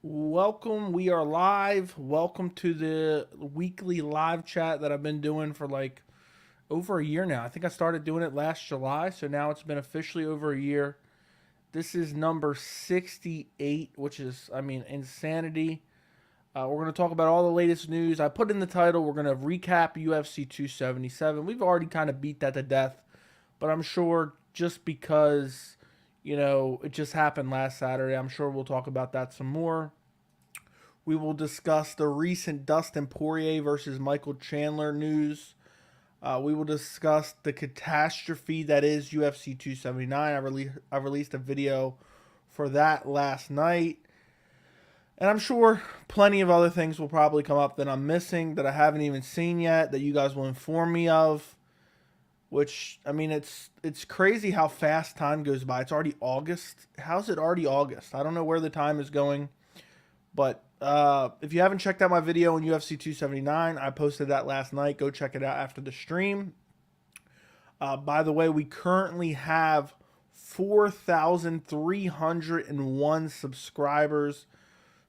Welcome. We are live. Welcome to the weekly live chat that I've been doing for like over a year now. I think I started doing it last July, so now it's been officially over a year. This is number 68, which is, insanity. We're going to talk about all the latest news. I put in the title, we're going to recap UFC 277. We've already kind of beat that to death, but I'm sure just because, it just happened last Saturday, I'm sure we'll talk about that some more. We will discuss the recent Dustin Poirier versus Michael Chandler news. We will discuss the catastrophe that is UFC 279. I released a video for that last night. And I'm sure plenty of other things will probably come up that I'm missing, that I haven't even seen yet, that you guys will inform me of. Which, it's crazy how fast time goes by. It's already August. How's it already August? I don't know where the time is going. But if you haven't checked out my video on UFC 279, I posted that last night. Go check it out after the stream. By the way, we currently have 4,301 subscribers.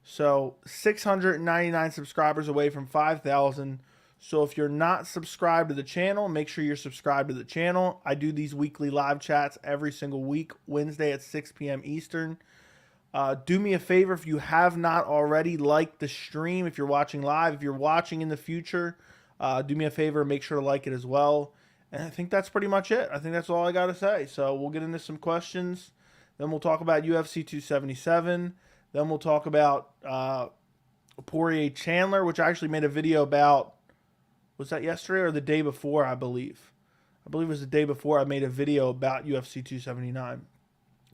So 699 subscribers away from 5,000. So if you're not subscribed to the channel, make sure you're subscribed to the channel. I do these weekly live chats every single week, Wednesday at 6 p.m. Eastern. Do me a favor, if you have not already, like the stream if you're watching live. If you're watching in the future, do me a favor and make sure to like it as well. And I think that's pretty much it. I think that's all I got to say. So we'll get into some questions. Then we'll talk about UFC 277. Then we'll talk about Poirier Chandler, which I actually made a video about. Was that yesterday or the day before, I believe? I believe it was the day before I made a video about UFC 279.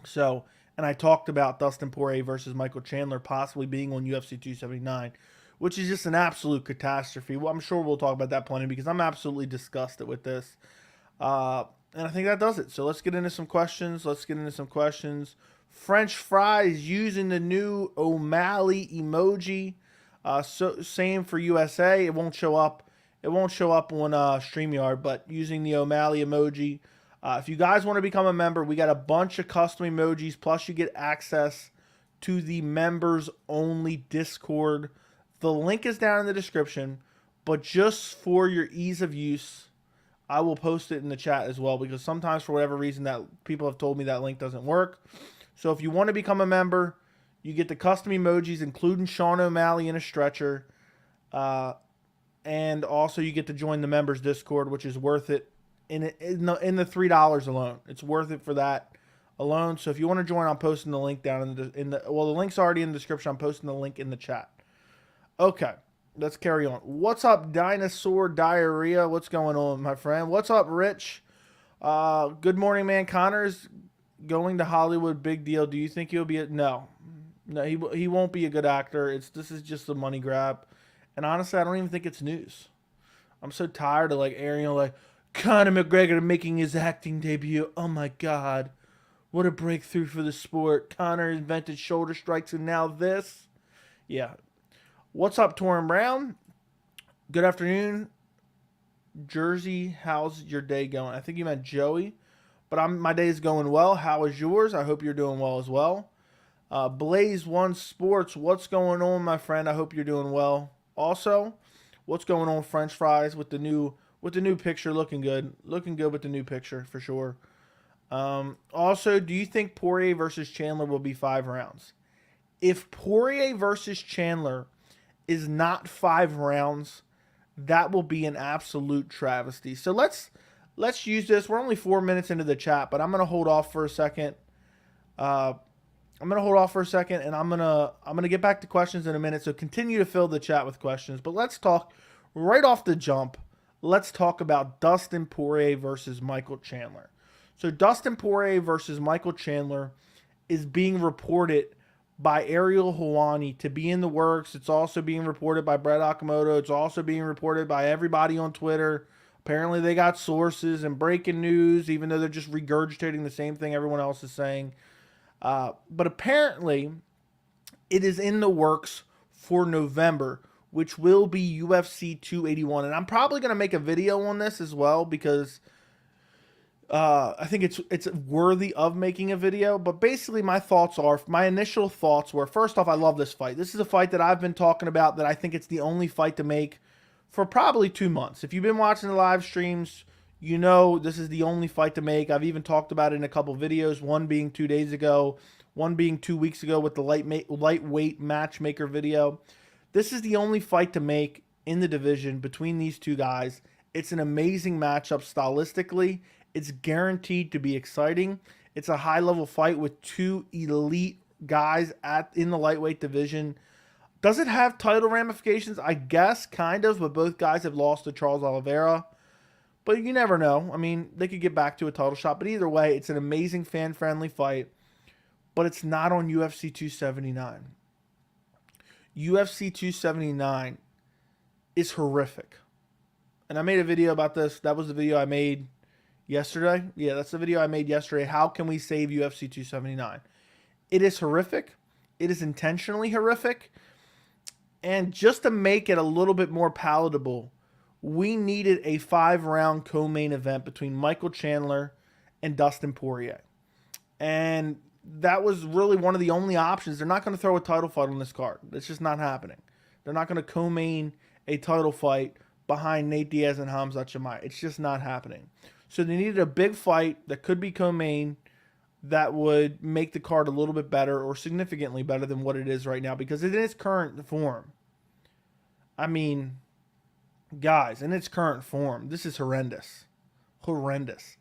So, and I talked about Dustin Poirier versus Michael Chandler possibly being on UFC 279, which is just an absolute catastrophe. Well, I'm sure we'll talk about that plenty because I'm absolutely disgusted with this. And I think that does it. So let's get into some questions. French fries using the new O'Malley emoji. Same for USA. It won't show up. It won't show up on StreamYard, but using the O'Malley emoji. If you guys want to become a member, we got a bunch of custom emojis, plus you get access to the members-only Discord. The link is down in the description, but just for your ease of use, I will post it in the chat as well, because sometimes for whatever reason that people have told me that link doesn't work. So if you want to become a member, you get the custom emojis, including Sean O'Malley in a stretcher, and also you get to join the members Discord, which is worth it in the $3 alone. It's worth it for that alone. So if you want to join, I'm posting the link down the link's already in the description. I'm posting the link in the chat. Okay, let's carry on. What's up, Dinosaur Diarrhea? What's going on, my friend? What's up, Rich? Good morning, man. Connor's going to Hollywood. Big deal. Do you think he'll be no, he won't be a good actor. This is just a money grab. And honestly, I don't even think it's news. I'm so tired of airing Conor McGregor making his acting debut. Oh my God. What a breakthrough for the sport. Conor invented shoulder strikes and now this. Yeah. What's up, Torin Brown? Good afternoon. Jersey, how's your day going? I think you meant Joey. But my day is going well. How is yours? I hope you're doing well as well. Blaze One Sports, what's going on, my friend? I hope you're doing well. Also, what's going on, French fries, with the new picture? Looking good with the new picture for sure. Also, do you think Poirier versus Chandler will be 5 rounds? If Poirier versus Chandler is not 5 rounds, that will be an absolute travesty. So let's use this. We're only 4 minutes into the chat, but I'm gonna hold off for a second. And I'm gonna get back to questions in a minute. So continue to fill the chat with questions. But let's talk right off the jump. Let's talk about Dustin Poirier versus Michael Chandler. So Dustin Poirier versus Michael Chandler is being reported by Ariel Helwani to be in the works. It's also being reported by Brett Okamoto. It's also being reported by everybody on Twitter. Apparently they got sources and breaking news, even though they're just regurgitating the same thing everyone else is saying. But apparently, it is in the works for November, which will be UFC 281. And I'm probably going to make a video on this as well, because I think it's worthy of making a video. But basically, my initial thoughts were, first off, I love this fight. This is a fight that I've been talking about, that I think it's the only fight to make for probably 2 months. If you've been watching the live streams, you know this is the only fight to make. I've even talked about it in a couple videos, one being 2 days ago, one being 2 weeks ago with the lightweight matchmaker video. This is the only fight to make in the division between these two guys. It's an amazing matchup stylistically. It's guaranteed to be exciting. It's a high-level fight with two elite guys in the lightweight division. Does it have title ramifications? I guess, kind of, but both guys have lost to Charles Oliveira. But you never know. I mean, they could get back to a title shot. But either way, it's an amazing fan-friendly fight. But it's not on UFC 279. UFC 279 is horrific. And I made a video about this. That was the video I made yesterday. Yeah, that's the video I made yesterday. How can we save UFC 279? It is horrific. It is intentionally horrific. And just to make it a little bit more palatable, we needed a 5-round co-main event between Michael Chandler and Dustin Poirier. And that was really one of the only options. They're not going to throw a title fight on this card. It's just not happening. They're not going to co-main a title fight behind Nate Diaz and Khamzat Chimaev. It's just not happening. So they needed a big fight that could be co-main that would make the card a little bit better, or significantly better than what it is right now, because in its current form, I mean, guys, in its current form, this is horrendous. Horrendous.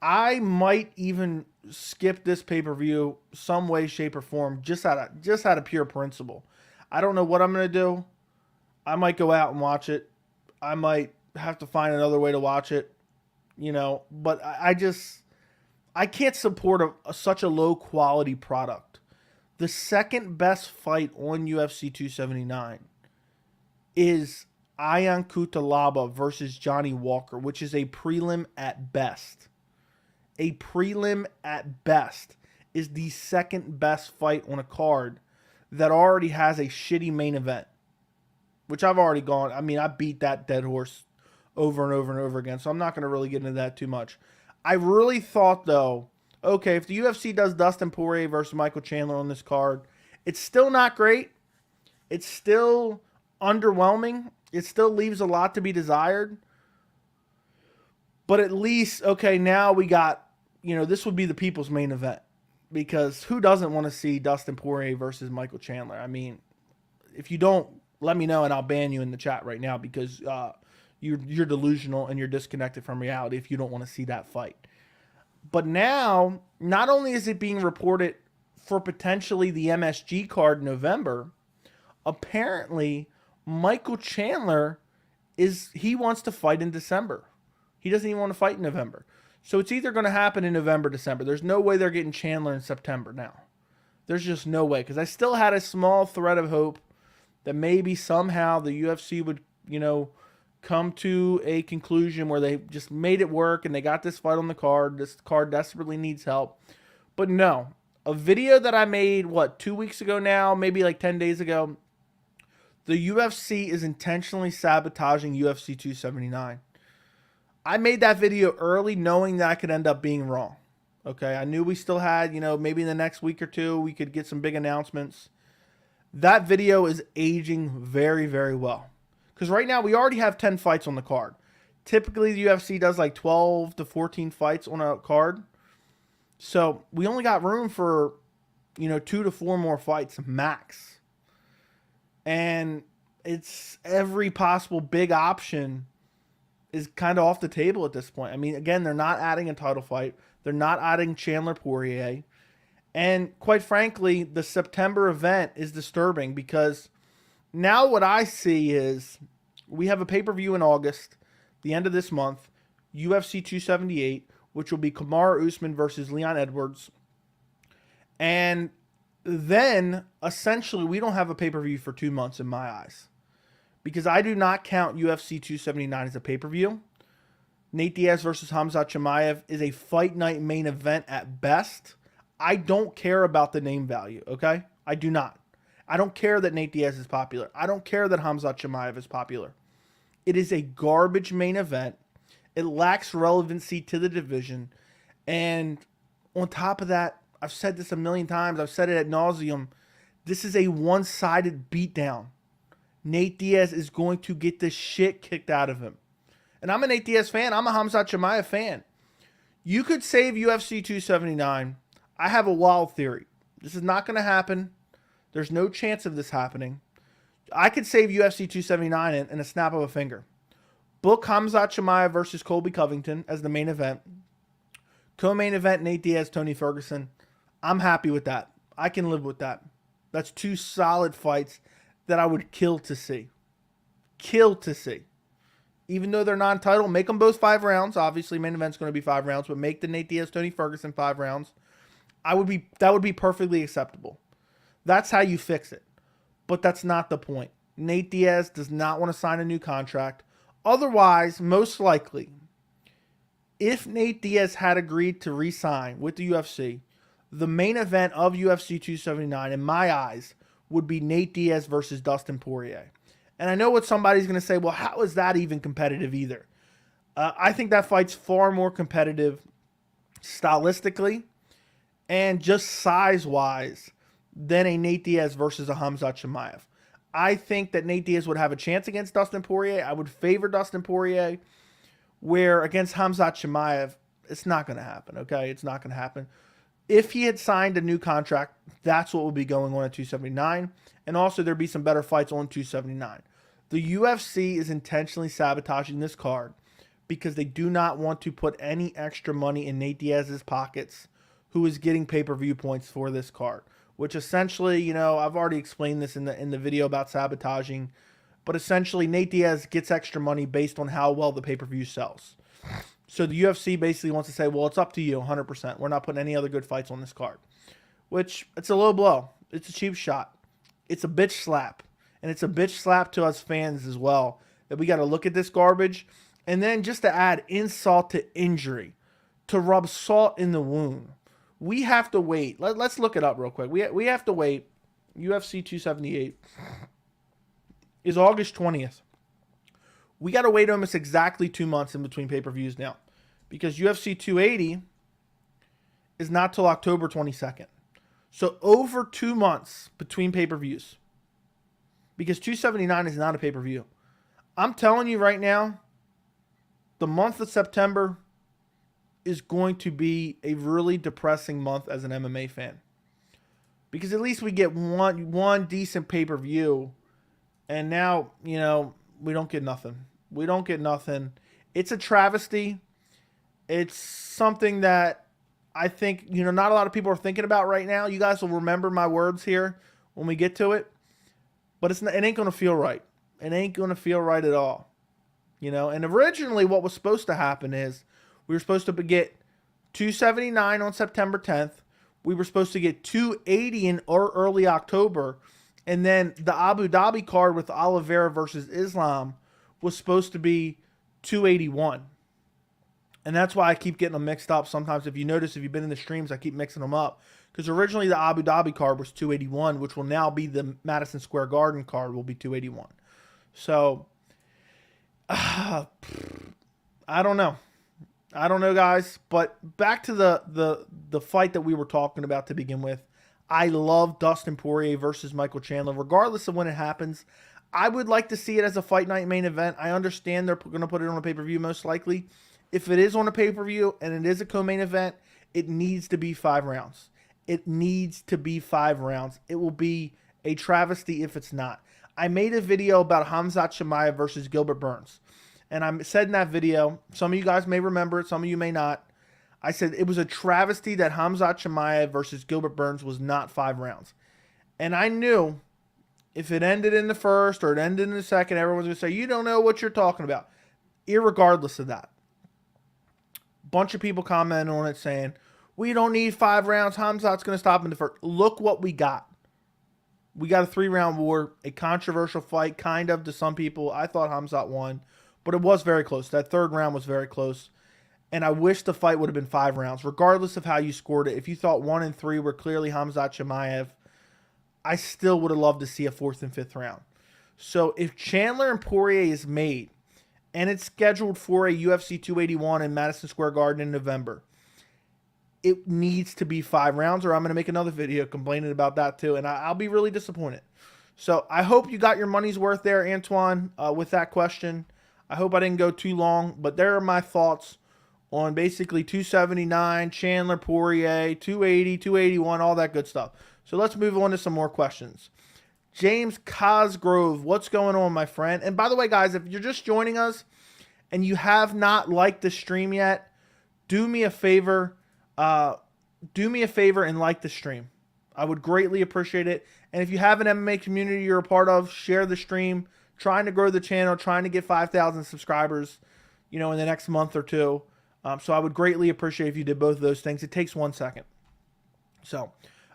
I might even skip this pay-per-view some way, shape, or form, just out of pure principle. I don't know what I'm going to do. I might go out and watch it. I might have to find another way to watch it, but I can't support such a low-quality product. The second best fight on UFC 279 is Ion Cutelaba versus Johnny Walker, which is a prelim at best. A prelim at best is the second best fight on a card that already has a shitty main event, which I've already gone. I mean, I beat that dead horse over and over and over again, so I'm not going to really get into that too much. I really thought, though, okay, if the UFC does Dustin Poirier versus Michael Chandler on this card, it's still not great. It's still underwhelming. It still leaves a lot to be desired. But at least, okay, now we got, this would be the people's main event. Because who doesn't want to see Dustin Poirier versus Michael Chandler? I mean, if you don't, let me know and I'll ban you in the chat right now, because you're delusional and you're disconnected from reality if you don't want to see that fight. But now, not only is it being reported for potentially the MSG card in November, apparently Michael Chandler he wants to fight in December. He doesn't even want to fight in November. So it's either going to happen in November, December. There's no way they're getting Chandler in September now. There's just no way. Because I still had a small thread of hope that maybe somehow the UFC would, come to a conclusion where they just made it work and they got this fight on the card. This card desperately needs help. But no. A video that I made, 2 weeks ago now, maybe like 10 days ago, the UFC is intentionally sabotaging UFC 279. I made that video early knowing that I could end up being wrong. Okay, I knew we still had, maybe in the next week or two, we could get some big announcements. That video is aging very, very well. Because right now, we already have 10 fights on the card. Typically, the UFC does like 12 to 14 fights on a card. So, we only got room for, 2 to 4 more fights max. And it's every possible big option is kind of off the table at this point. I mean, again, they're not adding a title fight. They're not adding Chandler Poirier. And quite frankly, the September event is disturbing, because now what I see is we have a pay-per-view in August, the end of this month, UFC 278, which will be Kamaru Usman versus Leon Edwards. And then, essentially, we don't have a pay-per-view for 2 months in my eyes, because I do not count UFC 279 as a pay-per-view. Nate Diaz versus Khamzat Chimaev is a fight night main event at best. I don't care about the name value, okay? I do not. I don't care that Nate Diaz is popular. I don't care that Khamzat Chimaev is popular. It is a garbage main event. It lacks relevancy to the division. And on top of that, I've said this a million times. I've said it ad nauseum. This is a one-sided beatdown. Nate Diaz is going to get the shit kicked out of him. And I'm a Nate Diaz fan. I'm a Khamzat Chimaev fan. You could save UFC 279. I have a wild theory. This is not going to happen. There's no chance of this happening. I could save UFC 279 in a snap of a finger. Book Khamzat Chimaev versus Colby Covington as the main event. Co-main event, Nate Diaz, Tony Ferguson. I'm happy with that. I can live with that. That's two solid fights that I would kill to see. Kill to see. Even though they're non-title, make them both 5 rounds. Obviously, main event's going to be 5 rounds, but make the Nate Diaz, Tony Ferguson 5 rounds. That would be perfectly acceptable. That's how you fix it. But that's not the point. Nate Diaz does not want to sign a new contract. Otherwise, most likely, if Nate Diaz had agreed to re-sign with the UFC, the main event of UFC 279, in my eyes, would be Nate Diaz versus Dustin Poirier. And I know what somebody's going to say, well, how is that even competitive either? I think that fight's far more competitive stylistically and just size-wise than a Nate Diaz versus a Khamzat Chimaev. I think that Nate Diaz would have a chance against Dustin Poirier. I would favor Dustin Poirier, where against Khamzat Chimaev, it's not going to happen, okay? It's not going to happen. If he had signed a new contract, that's what would be going on at 279. And also, there'd be some better fights on 279. The UFC is intentionally sabotaging this card because they do not want to put any extra money in Nate Diaz's pockets, who is getting pay-per-view points for this card. Which essentially, you know, I've already explained this in the video about sabotaging. But essentially, Nate Diaz gets extra money based on how well the pay-per-view sells. So the UFC basically wants to say, well, it's up to you 100%. We're not putting any other good fights on this card. Which, it's a low blow. It's a cheap shot. It's a bitch slap. And it's a bitch slap to us fans as well. That we got to look at this garbage. And then just to add insult to injury. To rub salt in the wound. We have to wait. Let's look it up real quick. We have to wait. UFC 278 is August 20th. We got to wait almost exactly 2 months in between pay-per-views now. Because UFC 280 is not till October 22nd. So over 2 months between pay-per-views. Because 279 is not a pay-per-view. I'm telling you right now, the month of September is going to be a really depressing month as an MMA fan. Because at least we get one decent pay-per-view. And now, you know, we don't get nothing. We don't get nothing. It's a travesty. It's something that I think, you know, not a lot of people are thinking about right now. You guys will remember my words here when we get to it. But it ain't going to feel right. It ain't going to feel right at all. You know, and originally what was supposed to happen is we were supposed to get 279 on September 10th. We were supposed to get 280 in early October. And then the Abu Dhabi card with Oliveira versus Islam was supposed to be 281. And that's why I keep getting them mixed up. Sometimes if you notice, if you've been in the streams, I keep mixing them up. Because originally the Abu Dhabi card was 281, which will now be the Madison Square Garden card will be 281. So, I don't know. I don't know, guys. But back to the fight that we were talking about to begin with. I love Dustin Poirier versus Michael Chandler. Regardless of when it happens, I would like to see it as a fight night main event. I understand they're going to put it on a pay-per-view most likely. If it is on a pay-per-view and it is a co-main event, it needs to be 5 rounds. It needs to be 5 rounds. It will be a travesty if it's not. I made a video about Khamzat Chimaev versus Gilbert Burns. And I said in that video, some of you guys may remember it, some of you may not. I said it was a travesty that Khamzat Chimaev versus Gilbert Burns was not 5 rounds. And I knew if it ended in the first or it ended in the second, everyone's going to say, you don't know what you're talking about. Irregardless of that. Bunch of people commented on it saying, we don't need 5 rounds. Khamzat's going to stop in the first. Look what we got. We got a 3-round war, a controversial fight, kind of to some people. I thought Khamzat won, but it was very close. That 3rd round was very close. And I wish the fight would have been 5 rounds, regardless of how you scored it. If you thought 1 and 3 were clearly Khamzat Chimaev, I still would have loved to see a 4th and 5th round. So if Chandler and Poirier is made, and it's scheduled for a UFC 281 in Madison Square Garden in November. It needs to be 5 rounds, or I'm going to make another video complaining about that too, and I'll be really disappointed. So I hope you got your money's worth there, Antoine, with that question. I hope I didn't go too long, but there are my thoughts on basically 279, Chandler, Poirier, 280, 281, all that good stuff. So let's move on to some more questions. James Cosgrove, what's going on, my friend? And by the way, guys, if you're just joining us and you have not liked the stream yet, do me a favor. And like the stream. I would greatly appreciate it. And if you have an MMA community you're a part of, share the stream. Trying to grow the channel, trying to get 5,000 subscribers, in the next month or two. So I would greatly appreciate if you did both of those things. It takes 1 second. So,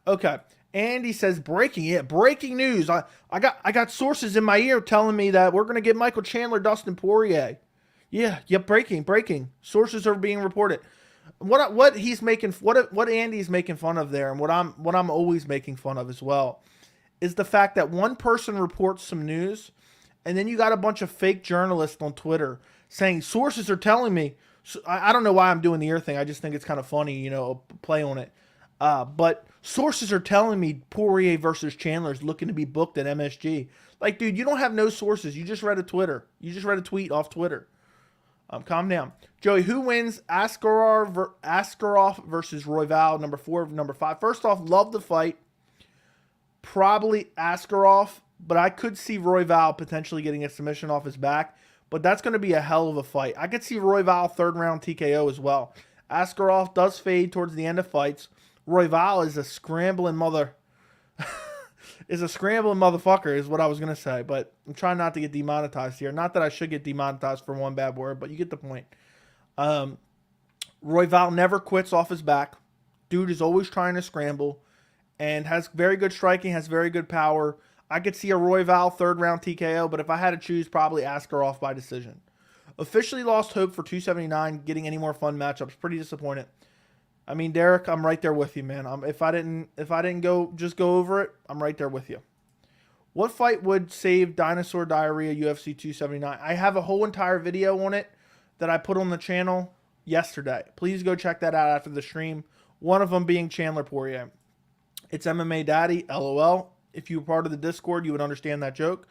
okay. Andy says breaking news. I got sources in my ear telling me that we're gonna get Michael Chandler, Dustin Poirier. Yeah, breaking. Sources are being reported. What he's making, what Andy's making fun of there, and what I'm always making fun of as well, is the fact that one person reports some news, and then you got a bunch of fake journalists on Twitter saying sources are telling me. So I don't know why I'm doing the ear thing. I just think it's kind of funny, play on it. But sources are telling me Poirier versus Chandler is looking to be booked at MSG. Like, dude, you don't have no sources. You just read a tweet off Twitter. Calm down. Joey, who wins Askarov versus Royval, number 4, number 5? First off, love the fight. Probably Askarov, but I could see Royval potentially getting a submission off his back. But that's going to be a hell of a fight. I could see Royval 3rd round TKO as well. Askarov does fade towards the end of fights. Royval is a scrambling motherfucker is what I was going to say. But I'm trying not to get demonetized here. Not that I should get demonetized for one bad word, but you get the point. Royval never quits off his back. Dude is always trying to scramble and has very good striking, has very good power. I could see a Royval 3rd round TKO, but if I had to choose, probably Askarov by decision. Officially lost hope for 279 getting any more fun matchups. Pretty disappointed. I mean, Derek, I'm right there with you, man. If I didn't go over it, I'm right there with you. What fight would save Dinosaur Diarrhea UFC 279? I have a whole entire video on it that I put on the channel yesterday. Please go check that out after the stream. One of them being Chandler Poirier. It's MMA Daddy, LOL. If you were part of the Discord, you would understand that joke.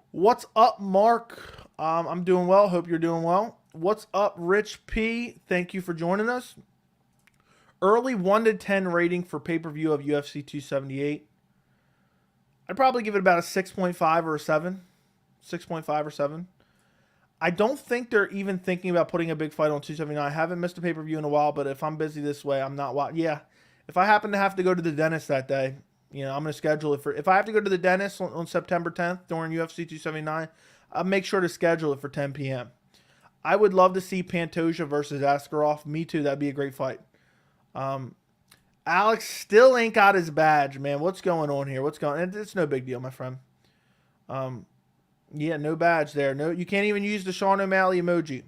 What's up, Mark? I'm doing well. Hope you're doing well. What's up, Rich P? Thank you for joining us. Early 1 to 10 rating for pay-per-view of UFC 278. I'd probably give it about a 6.5 or a 7. 6.5 or 7. I don't think they're even thinking about putting a big fight on 279. I haven't missed a pay-per-view in a while, but if I'm busy this way, I'm not. Yeah, if I happen to have to go to the dentist that day, I'm going to schedule it for... If I have to go to the dentist on September 10th during UFC 279, I'll make sure to schedule it for 10 p.m. I would love to see Pantoja versus Askarov. Me too. That'd be a great fight. Alex still ain't got his badge, man. What's going on here? It's no big deal, my friend. Yeah, no badge there. No, you can't even use the Sean O'Malley emoji.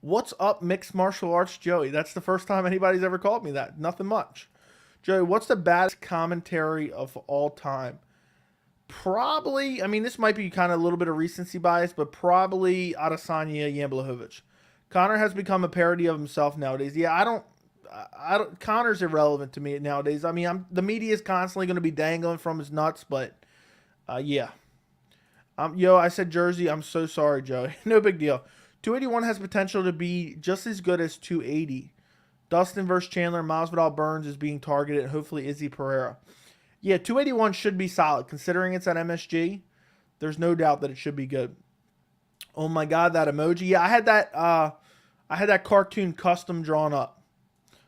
What's up, mixed martial arts, Joey? That's the first time anybody's ever called me that. Nothing much. Joey, what's the baddest commentary of all time? Probably, I mean, this might be kind of a little bit of recency bias, but probably Adesanya Jamblahovic. Conor has become a parody of himself nowadays. Yeah, I don't. Conor's irrelevant to me nowadays. I mean, the media is constantly going to be dangling from his nuts, but yeah. I said Jersey. I'm so sorry, Joey. No big deal. 281 has potential to be just as good as 280. Dustin versus Chandler, Masvidal Burns is being targeted, and hopefully Izzy Pereira. Yeah, 281 should be solid. Considering it's at MSG, there's no doubt that it should be good. Oh my God, that emoji. Yeah, I had that cartoon custom drawn up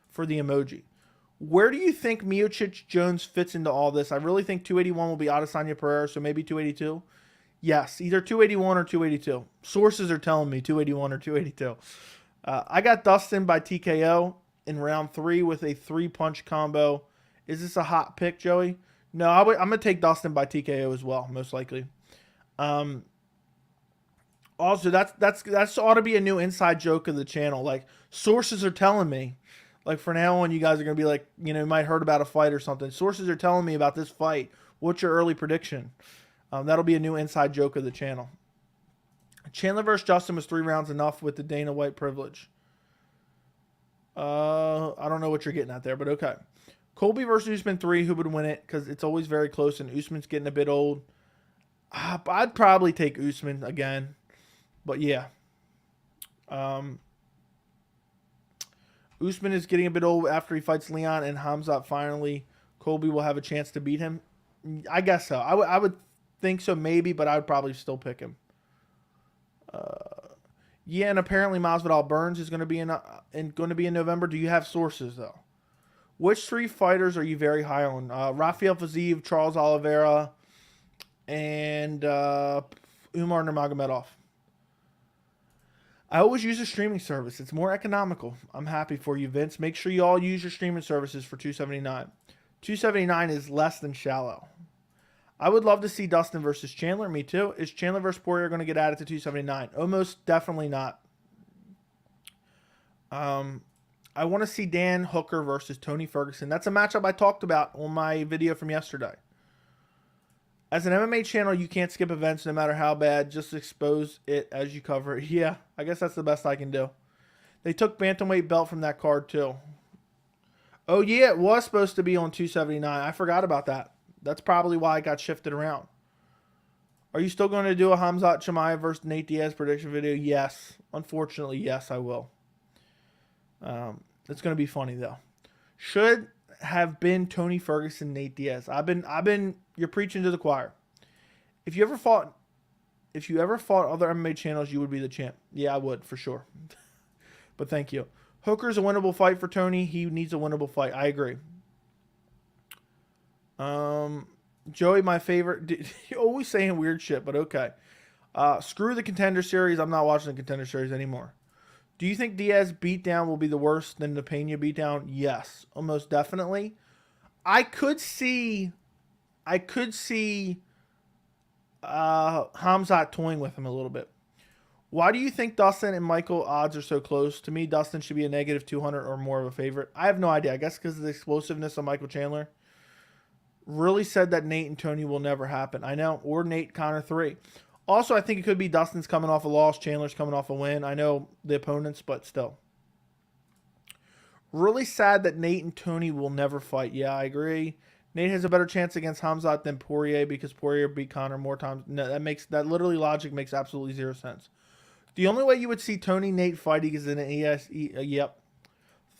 for the emoji. Where do you think Miocic Jones fits into all this? I really think 281 will be Adesanya Pereira, so maybe 282. Yes, either 281 or 282. Sources are telling me 281 or 282. I got Dustin by TKO in round 3 with a 3-punch combo. Is this a hot pick, Joey? No, I'm going to take Dustin by TKO as well, most likely. Also, that's ought to be a new inside joke of the channel. Like, sources are telling me. Like, for now on, you guys are going to be like, you might heard about a fight or something. Sources are telling me about this fight. What's your early prediction? That'll be a new inside joke of the channel. Chandler versus Justin was 3 rounds enough with the Dana White privilege. I don't know what you're getting at there, but okay. Colby versus Usman 3, who would win it? Because it's always very close, and Usman's getting a bit old. I'd probably take Usman again, but yeah. Usman is getting a bit old after he fights Leon, and Khamzat finally. Colby will have a chance to beat him. I guess so. I would think so, maybe, but I would probably still pick him. Yeah, and apparently Masvidal Burns is going to be in November. Do you have sources though? Which 3 fighters are you very high on? Rafael Fiziev, Charles Oliveira, and Umar Nurmagomedov. I always use a streaming service. It's more economical. I'm happy for you, Vince. Make sure you all use your streaming services for $279. $279 is less than shallow. I would love to see Dustin versus Chandler. Me too. Is Chandler versus Poirier going to get added to $279? Almost definitely not. I want to see Dan Hooker versus Tony Ferguson. That's a matchup I talked about on my video from yesterday. As an MMA channel, you can't skip events no matter how bad. Just expose it as you cover it. Yeah, I guess that's the best I can do. They took bantamweight belt from that card too. Oh yeah, it was supposed to be on $279. I forgot about that. That's probably why it got shifted around. Are you still going to do a Khamzat Chimaev versus Nate Diaz prediction video? Yes. Unfortunately, yes, I will. It's going to be funny though. Should have been Tony Ferguson, Nate Diaz. You're preaching to the choir. If you ever fought other MMA channels, you would be the champ. Yeah, I would for sure. But thank you. Hooker's a winnable fight for Tony. He needs a winnable fight. I agree. Joey, my favorite. You're always saying weird shit, but okay. Screw the Contender Series. I'm not watching the Contender Series anymore. Do you think Diaz beatdown will be the worst than the Pena beatdown? Yes, almost definitely. I could see Khamzat toying with him a little bit. Why do you think Dustin and Michael odds are so close? To me, Dustin should be a negative 200 or more of a favorite. I have no idea. I guess because of the explosiveness of Michael Chandler. Really said that Nate and Tony will never happen. I know. Or Nate Conor 3. Also, I think it could be Dustin's coming off a loss. Chandler's coming off a win. I know the opponents, but still. Really sad that Nate and Tony will never fight. Yeah, I agree. Nate has a better chance against Khamzat than Poirier because Poirier beat Conor more times. No, that literally logic makes absolutely zero sense. The only way you would see Tony Nate fighting is in an yep.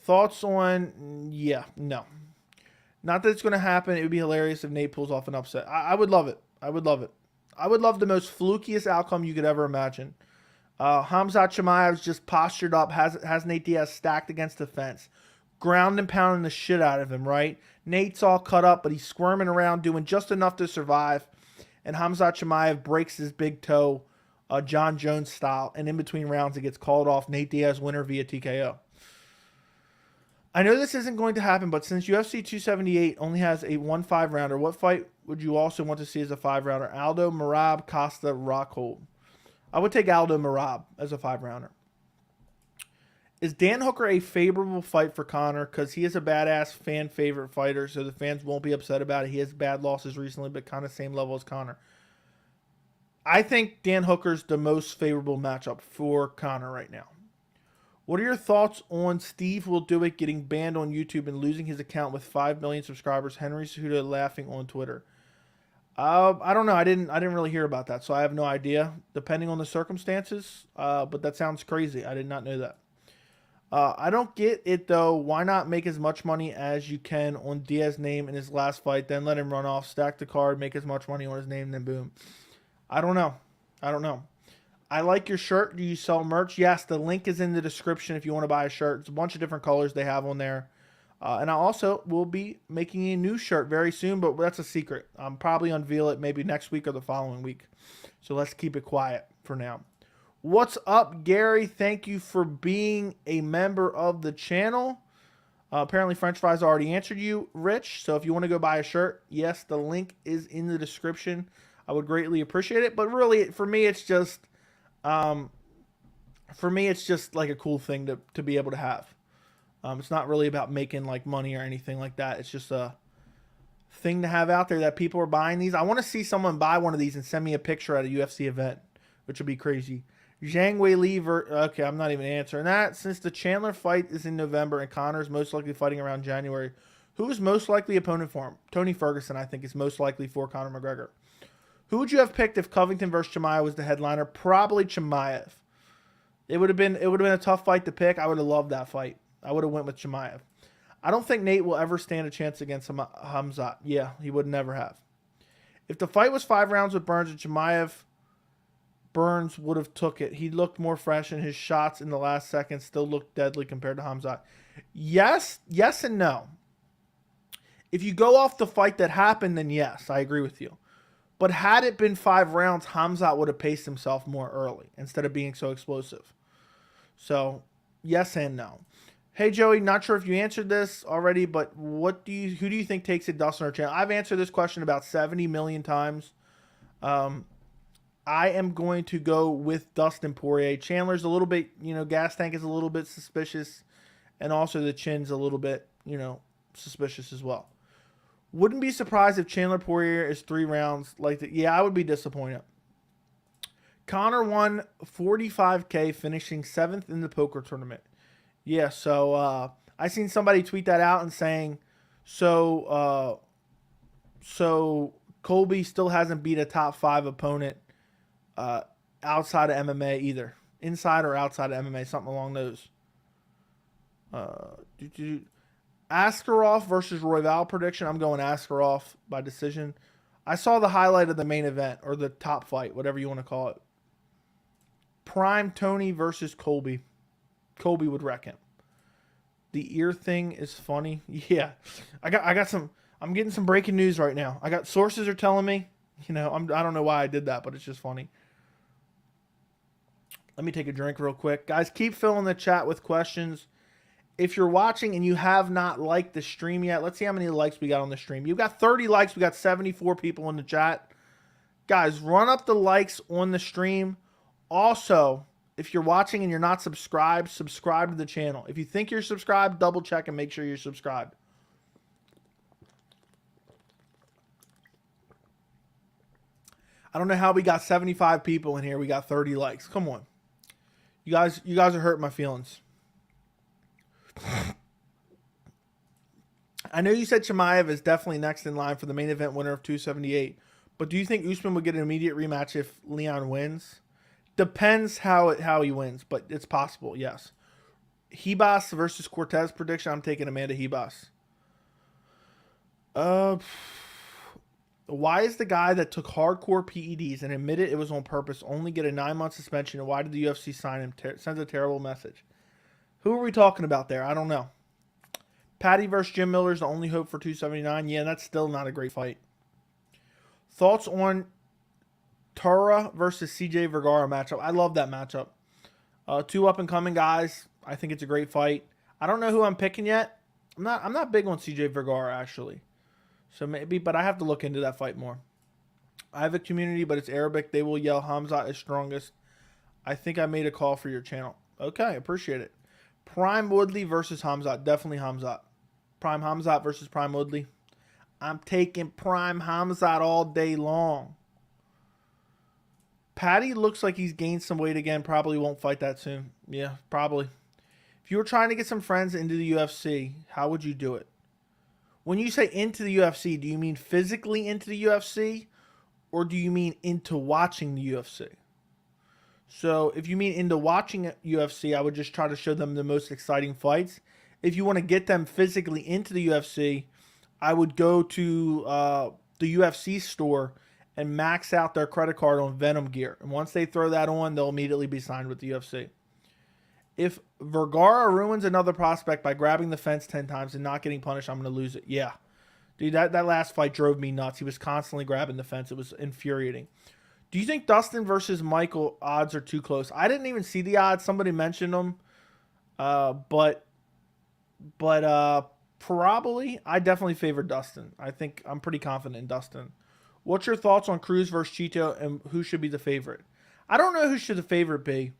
Thoughts on? Yeah, no. Not that it's going to happen. It would be hilarious if Nate pulls off an upset. I would love it. I would love it. I would love the most flukiest outcome you could ever imagine. Khamzat Chimaev's just postured up, has Nate Diaz stacked against the fence. Ground and pounding the shit out of him, right? Nate's all cut up, but he's squirming around, doing just enough to survive. And Khamzat Chimaev breaks his big toe, John Jones style, and in between rounds it gets called off. Nate Diaz winner via TKO. I know this isn't going to happen, but since UFC 278 only has a 1-5 rounder, what fight would you also want to see as a 5 rounder? Aldo, Merab, Costa, Rockhold. I would take Aldo Merab as a 5 rounder. Is Dan Hooker a favorable fight for Conor? Because he is a badass fan favorite fighter, so the fans won't be upset about it. He has bad losses recently, but kind of same level as Conor. I think Dan Hooker's the most favorable matchup for Conor right now. What are your thoughts on Steve Will Do It getting banned on YouTube and losing his account with 5 million subscribers? Henry Cejudo laughing on Twitter. I don't know. I didn't really hear about that, so I have no idea. Depending on the circumstances, but that sounds crazy. I did not know that. I don't get it though. Why not make as much money as you can on Diaz's name in his last fight, then let him run off, stack the card, make as much money on his name, then boom. I don't know. I like your shirt. Do you sell merch? Yes, the link is in the description if you want to buy a shirt. It's a bunch of different colors they have on there. And I also will be making a new shirt very soon, but that's a secret. I'll probably unveil it maybe next week or the following week. So let's keep it quiet for now. What's up, Gary? Thank you for being a member of the channel. Apparently French Fries already answered you, Rich. So if you want to go buy a shirt, yes, the link is in the description. I would greatly appreciate it. But really, for me, it's just like a cool thing to be able to have. It's not really about making like money or anything like that. It's just a thing to have out there that people are buying these. I want to see someone buy one of these and send me a picture at a UFC event. which would be crazy. Zhang Wei Li. Okay, I'm not even answering that. Since the Chandler fight is in November and Connor's most likely fighting around January, who is most likely opponent for him? Tony Ferguson, I think, is most likely for Conor McGregor. Who would you have picked if Covington versus Chimaev was the headliner? Probably Chimaev. It would have been a tough fight to pick. I would have loved that fight. I would have went with Chimaev. I don't think Nate will ever stand a chance against Khamzat. Yeah, he would never have. If the fight was 5 rounds with Burns and Chimaev, Burns would have took it. He looked more fresh, and his shots in the last second still looked deadly compared to Khamzat. Yes and no. If you go off the fight that happened, then yes, I agree with you. But had it been 5 rounds, Khamzat would have paced himself more early instead of being so explosive. So, yes and no. Hey, Joey, not sure if you answered this already, but who do you think takes it, Dustin or Chandler? I've answered this question about 70 million times. I am going to go with Dustin Poirier. Chandler's a little bit, gas tank is a little bit suspicious, and also the chin's a little bit, suspicious as well. Wouldn't be surprised if Chandler Poirier is 3 rounds like that. Yeah, I would be disappointed. Conor won $45K, finishing 7th in the poker tournament. Yeah, so I seen somebody tweet that out and saying, so Colby still hasn't beat a top 5 opponent outside of MMA either. Inside or outside of MMA, something along those. Askarov versus Royval prediction. I'm going Askarov by decision. I saw the highlight of the main event, or the top fight, whatever you want to call it. Prime Tony versus Colby. Colby would wreck him. The ear thing is funny. Yeah. I got some, I'm getting some breaking news right now. I got sources are telling me, I don't know why I did that, but it's just funny. Let me take a drink real quick. Guys, keep filling the chat with questions. If you're watching and you have not liked the stream yet, let's see how many likes we got on the stream. You got 30 likes. We got 74 people in the chat. Guys, run up the likes on the stream. Also, if you're watching and you're not subscribed, subscribe to the channel. If you think you're subscribed, double check and make sure you're subscribed. I don't know how we got 75 people in here. We got 30 likes. Come on. You guys are hurting my feelings. I know you said Chimaev is definitely next in line for the main event winner of 278, but do you think Usman would get an immediate rematch if Leon wins? Depends how he wins, but it's possible, yes. Hebas versus Cortez prediction, I'm taking Amanda Hebas. Why is the guy that took hardcore PEDs and admitted it was on purpose only get a 9-month suspension, and why did the UFC sign him? Sends a terrible message. Who are we talking about there? I don't know. Patty versus Jim Miller is the only hope for 279. Yeah, that's still not a great fight. Thoughts on Tara versus CJ Vergara matchup? I love that matchup. 2 up-and-coming guys. I think it's a great fight. I don't know who I'm picking yet. I'm not big on CJ Vergara, actually. So maybe, but I have to look into that fight more. I have a community, but it's Arabic. They will yell Khamzat is strongest. I think I made a call for your channel. Okay, appreciate it. Prime Woodley versus Khamzat. Definitely Khamzat. Prime Khamzat versus Prime Woodley. I'm taking Prime Khamzat all day long. Patty looks like he's gained some weight again. Probably won't fight that soon. Yeah, probably. If you were trying to get some friends into the UFC, how would you do it? When you say into the UFC, do you mean physically into the UFC? Or do you mean into watching the UFC? So if you mean into watching UFC, I would just try to show them the most exciting fights. If you want to get them physically into the UFC, I would go to the UFC store and max out their credit card on Venom gear. And once they throw that on, they'll immediately be signed with the UFC. If Vergara ruins another prospect by grabbing the fence 10 times and not getting punished, I'm going to lose it. Yeah. Dude, that last fight drove me nuts. He was constantly grabbing the fence. It was infuriating. Do you think Dustin versus Michael odds are too close? I didn't even see the odds. Somebody mentioned them. But probably, I definitely favor Dustin. I think I'm pretty confident in Dustin. What's your thoughts on Cruz versus Chito and who should be the favorite? I don't know who should the favorite be.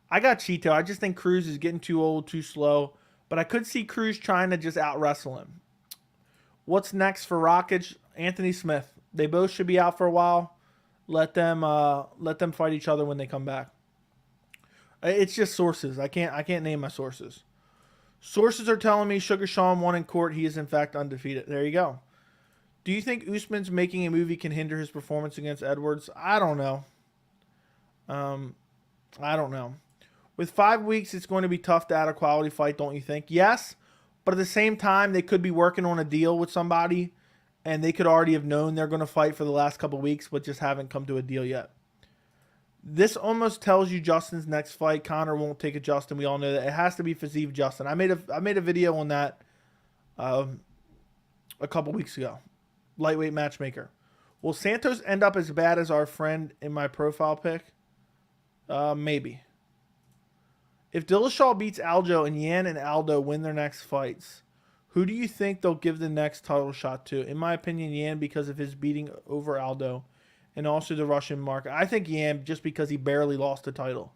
I got Chito. I just think Cruz is getting too old, too slow. But I could see Cruz trying to just out-wrestle him. What's next for Rockage? Anthony Smith. They both should be out for a while. Let them fight each other when they come back. It's just sources. I can't name my sources. Sources are telling me Sugar Sean won in court. He is in fact undefeated. There you go. Do you think Usman's making a movie can hinder his performance against Edwards? I don't know. I don't know. With 5 weeks, it's going to be tough to add a quality fight, don't you think? Yes, but at the same time, they could be working on a deal with somebody, and they could already have known they're going to fight for the last couple weeks, but just haven't come to a deal yet. This almost tells you Justin's next fight. Conor won't take a Justin. We all know that. It has to be Fiziev Justin. I made a video on that a couple weeks ago. Lightweight matchmaker. Will Santos end up as bad as our friend in my profile pic? Maybe. If Dillashaw beats Aljo and Yan and Aldo win their next fights, who do you think they'll give the next title shot to? In my opinion, Yan, because of his beating over Aldo and also the Russian market. I think Yan just because he barely lost the title.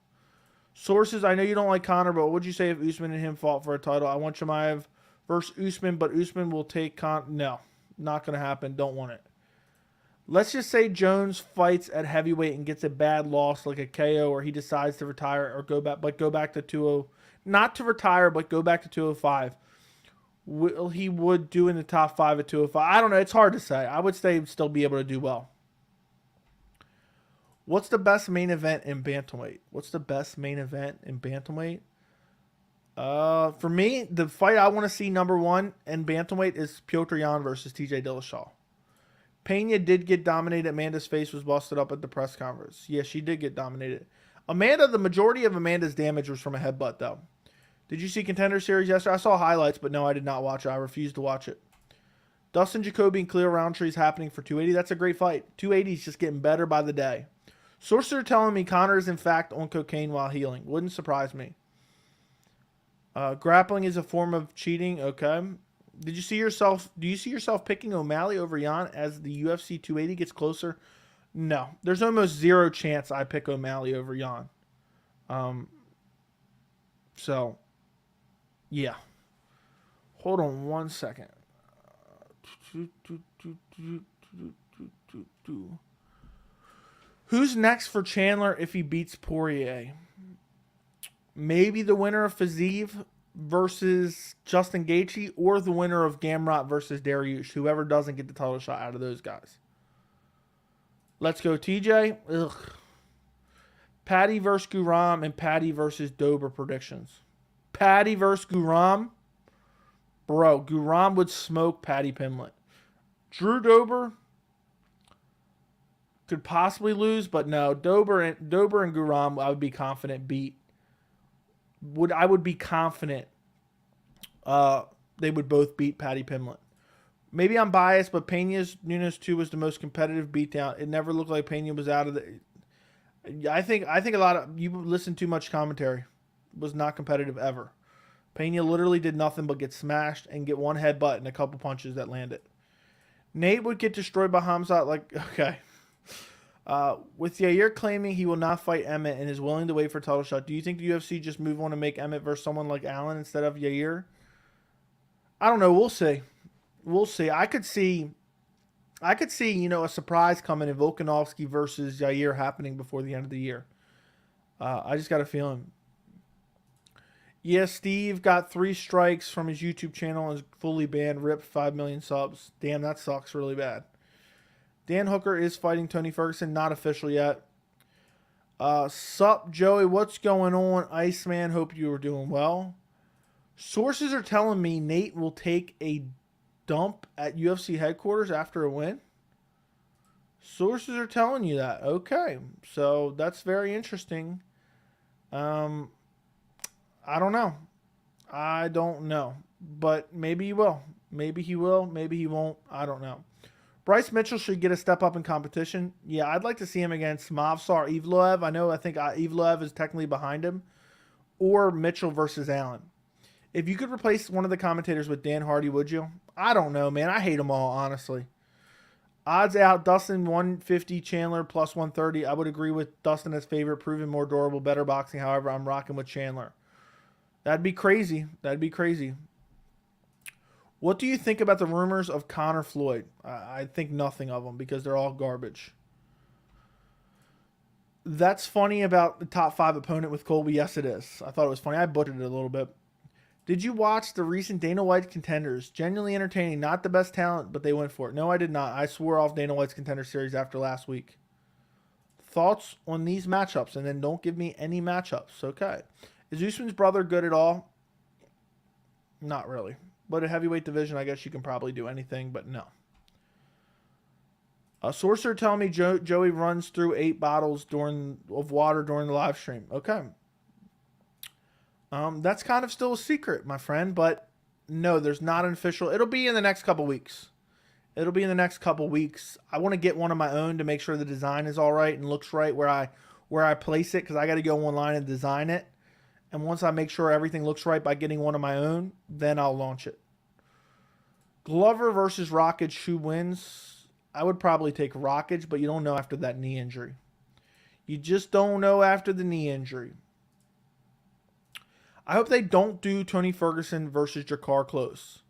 Sources, I know you don't like Conor, but what would you say if Usman and him fought for a title? I want Chimaev versus Usman, but Usman will take No, not going to happen. Don't want it. Let's just say Jones fights at heavyweight and gets a bad loss like a KO, or he decides to retire or go back to 20. Not to retire, but go back to 205. Will he would do in the top 5 at 205? I don't know. It's hard to say. I would say he'd still be able to do well. What's the best main event in bantamweight? For me, the fight I want to see number 1 in bantamweight is Petr Yan versus TJ Dillashaw. Pena did get dominated. Amanda's face was busted up at the press conference. Yeah, she did get dominated. The majority of Amanda's damage was from a headbutt, though. Did you see Contender Series yesterday? I saw highlights, but no, I did not watch it. I refused to watch it. Dustin Jacoby and Cleo Roundtree is happening for 280. That's a great fight. 280 is just getting better by the day. Sources are telling me Conor is in fact on cocaine while healing. Wouldn't surprise me. Grappling is a form of cheating. Okay. Do you see yourself picking O'Malley over Yan as the UFC 280 gets closer? No. There's almost zero chance I pick O'Malley over Yan. So, yeah. Hold on one second. Who's next for Chandler if he beats Poirier? Maybe the winner of Fiziev versus Justin Gaethje, or the winner of Gamrot versus Dariush. Whoever doesn't get the title shot out of those guys. Let's go TJ. Ugh. Patty versus Guram and Patty versus Dober predictions. Patty versus Guram. Bro, Guram would smoke Patty Pimblett. Drew Dober could possibly lose, but no. Dober and Guram, I would be confident beat. I would be confident they would both beat Patty Pimblett. Maybe I'm biased, but Pena's Nunes 2 was the most competitive beatdown. It never looked like Pena was out of the... I think a lot of... You listen too much commentary. It was not competitive ever. Pena literally did nothing but get smashed and get one headbutt and a couple punches that landed. Nate would get destroyed by Khamzat like... Okay. With Yair claiming he will not fight Emmett and is willing to wait for a title shot, do you think the UFC just move on to make Emmett versus someone like Allen instead of Yair? I don't know. We'll see. I could see, a surprise coming in Volkanovski versus Yair happening before the end of the year. I just got a feeling. Yeah, Steve got 3 strikes from his YouTube channel and is fully banned. Ripped 5 million subs. Damn, that sucks really bad. Dan Hooker is fighting Tony Ferguson. Not official yet. Sup, Joey. What's going on? Iceman, hope you are doing well. Sources are telling me Nate will take a dump at UFC headquarters after a win. Sources are telling you that. Okay. So that's very interesting. I don't know. But maybe he will. Maybe he will. Maybe he won't. I don't know. Bryce Mitchell should get a step up in competition. Yeah, I'd like to see him against Movsar Evloev. I think Evloev is technically behind him. Or Mitchell versus Allen. If you could replace one of the commentators with Dan Hardy, would you? I don't know, man. I hate them all, honestly. Odds out, Dustin 150, Chandler plus 130. I would agree with Dustin as favorite, proven more durable, better boxing. However, I'm rocking with Chandler. That'd be crazy. What do you think about the rumors of Conor Floyd? I think nothing of them because they're all garbage. That's funny about the top 5 opponent with Colby. Yes, it is. I thought it was funny. I butchered it a little bit. Did you watch the recent Dana White contenders? Genuinely entertaining. Not the best talent, but they went for it. No, I did not. I swore off Dana White's contender series after last week. Thoughts on these matchups? And then don't give me any matchups. Okay. Is Usman's brother good at all? Not really. But a heavyweight division, I guess you can probably do anything, but no. A sorcerer telling me Joey runs through 8 bottles of water during the live stream. Okay. That's kind of still a secret, my friend, but no, there's not an official. It'll be in the next couple weeks. I want to get one of my own to make sure the design is all right and looks right where I place it, because I got to go online and design it. And once I make sure everything looks right by getting one of my own, then I'll launch it. Glover versus Rockage, who wins? I would probably take Rockage, but you don't know after that knee injury. You just don't know after the knee injury. I hope they don't do Tony Ferguson versus Jakar Close.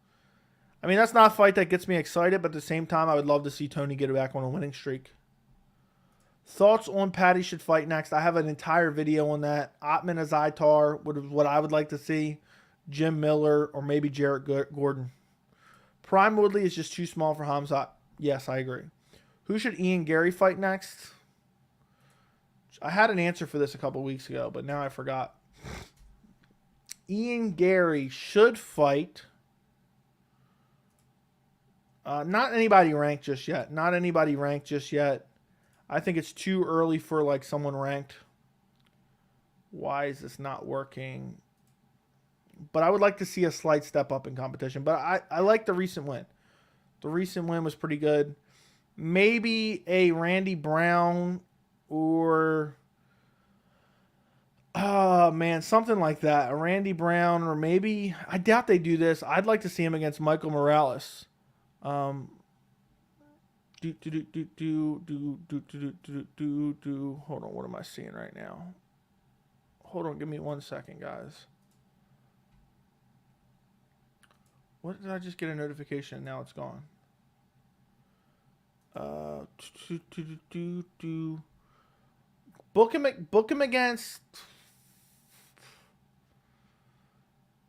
I mean, that's not a fight that gets me excited, but at the same time, I would love to see Tony get back on a winning streak. Thoughts on Patty should fight next? I have an entire video on that. Ottman Azaitar, what I would like to see. Jim Miller, or maybe Jarrett Gordon. Prime Woodley is just too small for Khamzat. Yes, I agree. Who should Ian Gary fight next? I had an answer for this a couple weeks ago, but now I forgot. Ian Gary should fight. Not anybody ranked just yet. I think it's too early for like someone ranked. Why is this not working? But I would like to see a slight step up in competition. But I like the recent win. The recent win was pretty good. Maybe a Randy Brown or... Oh, man, something like that. A Randy Brown, or maybe... I doubt they do this. I'd like to see him against Michael Morales. Hold on, what am I seeing right now? Hold on, give me 1 second, guys. What did I just get a notification and now it's gone? Book him against...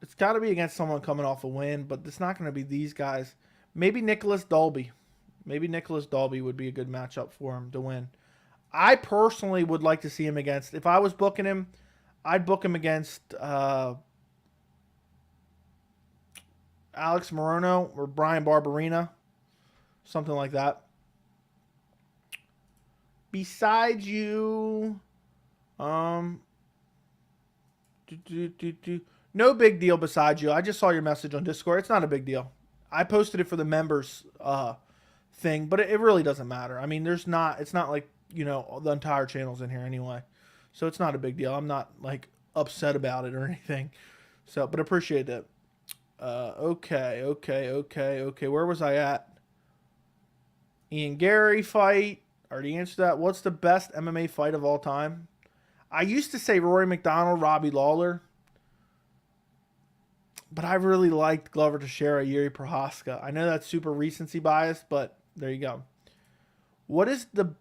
It's got to be against someone coming off a win, but it's not going to be these guys. Maybe Nicholas Dalby. Maybe Nicholas Dalby would be a good matchup for him to win. I personally would like to see him against... If I was booking him, I'd book him against... Alex Moreno or Brian Barberina. Something like that. Besides you, no big deal besides you. I just saw your message on Discord. It's not a big deal. I posted it for the members thing, but it really doesn't matter. I mean, it's not like, you know, the entire channel's in here anyway. So it's not a big deal. I'm not like upset about it or anything. So, but appreciate it. Okay. Where was I at? Ian Gary fight. Already answered that. What's the best MMA fight of all time? I used to say Rory McDonald, Robbie Lawler. But I really liked Glover Teixeira, Yuri Prohaska. I know that's super recency bias, but there you go. What is the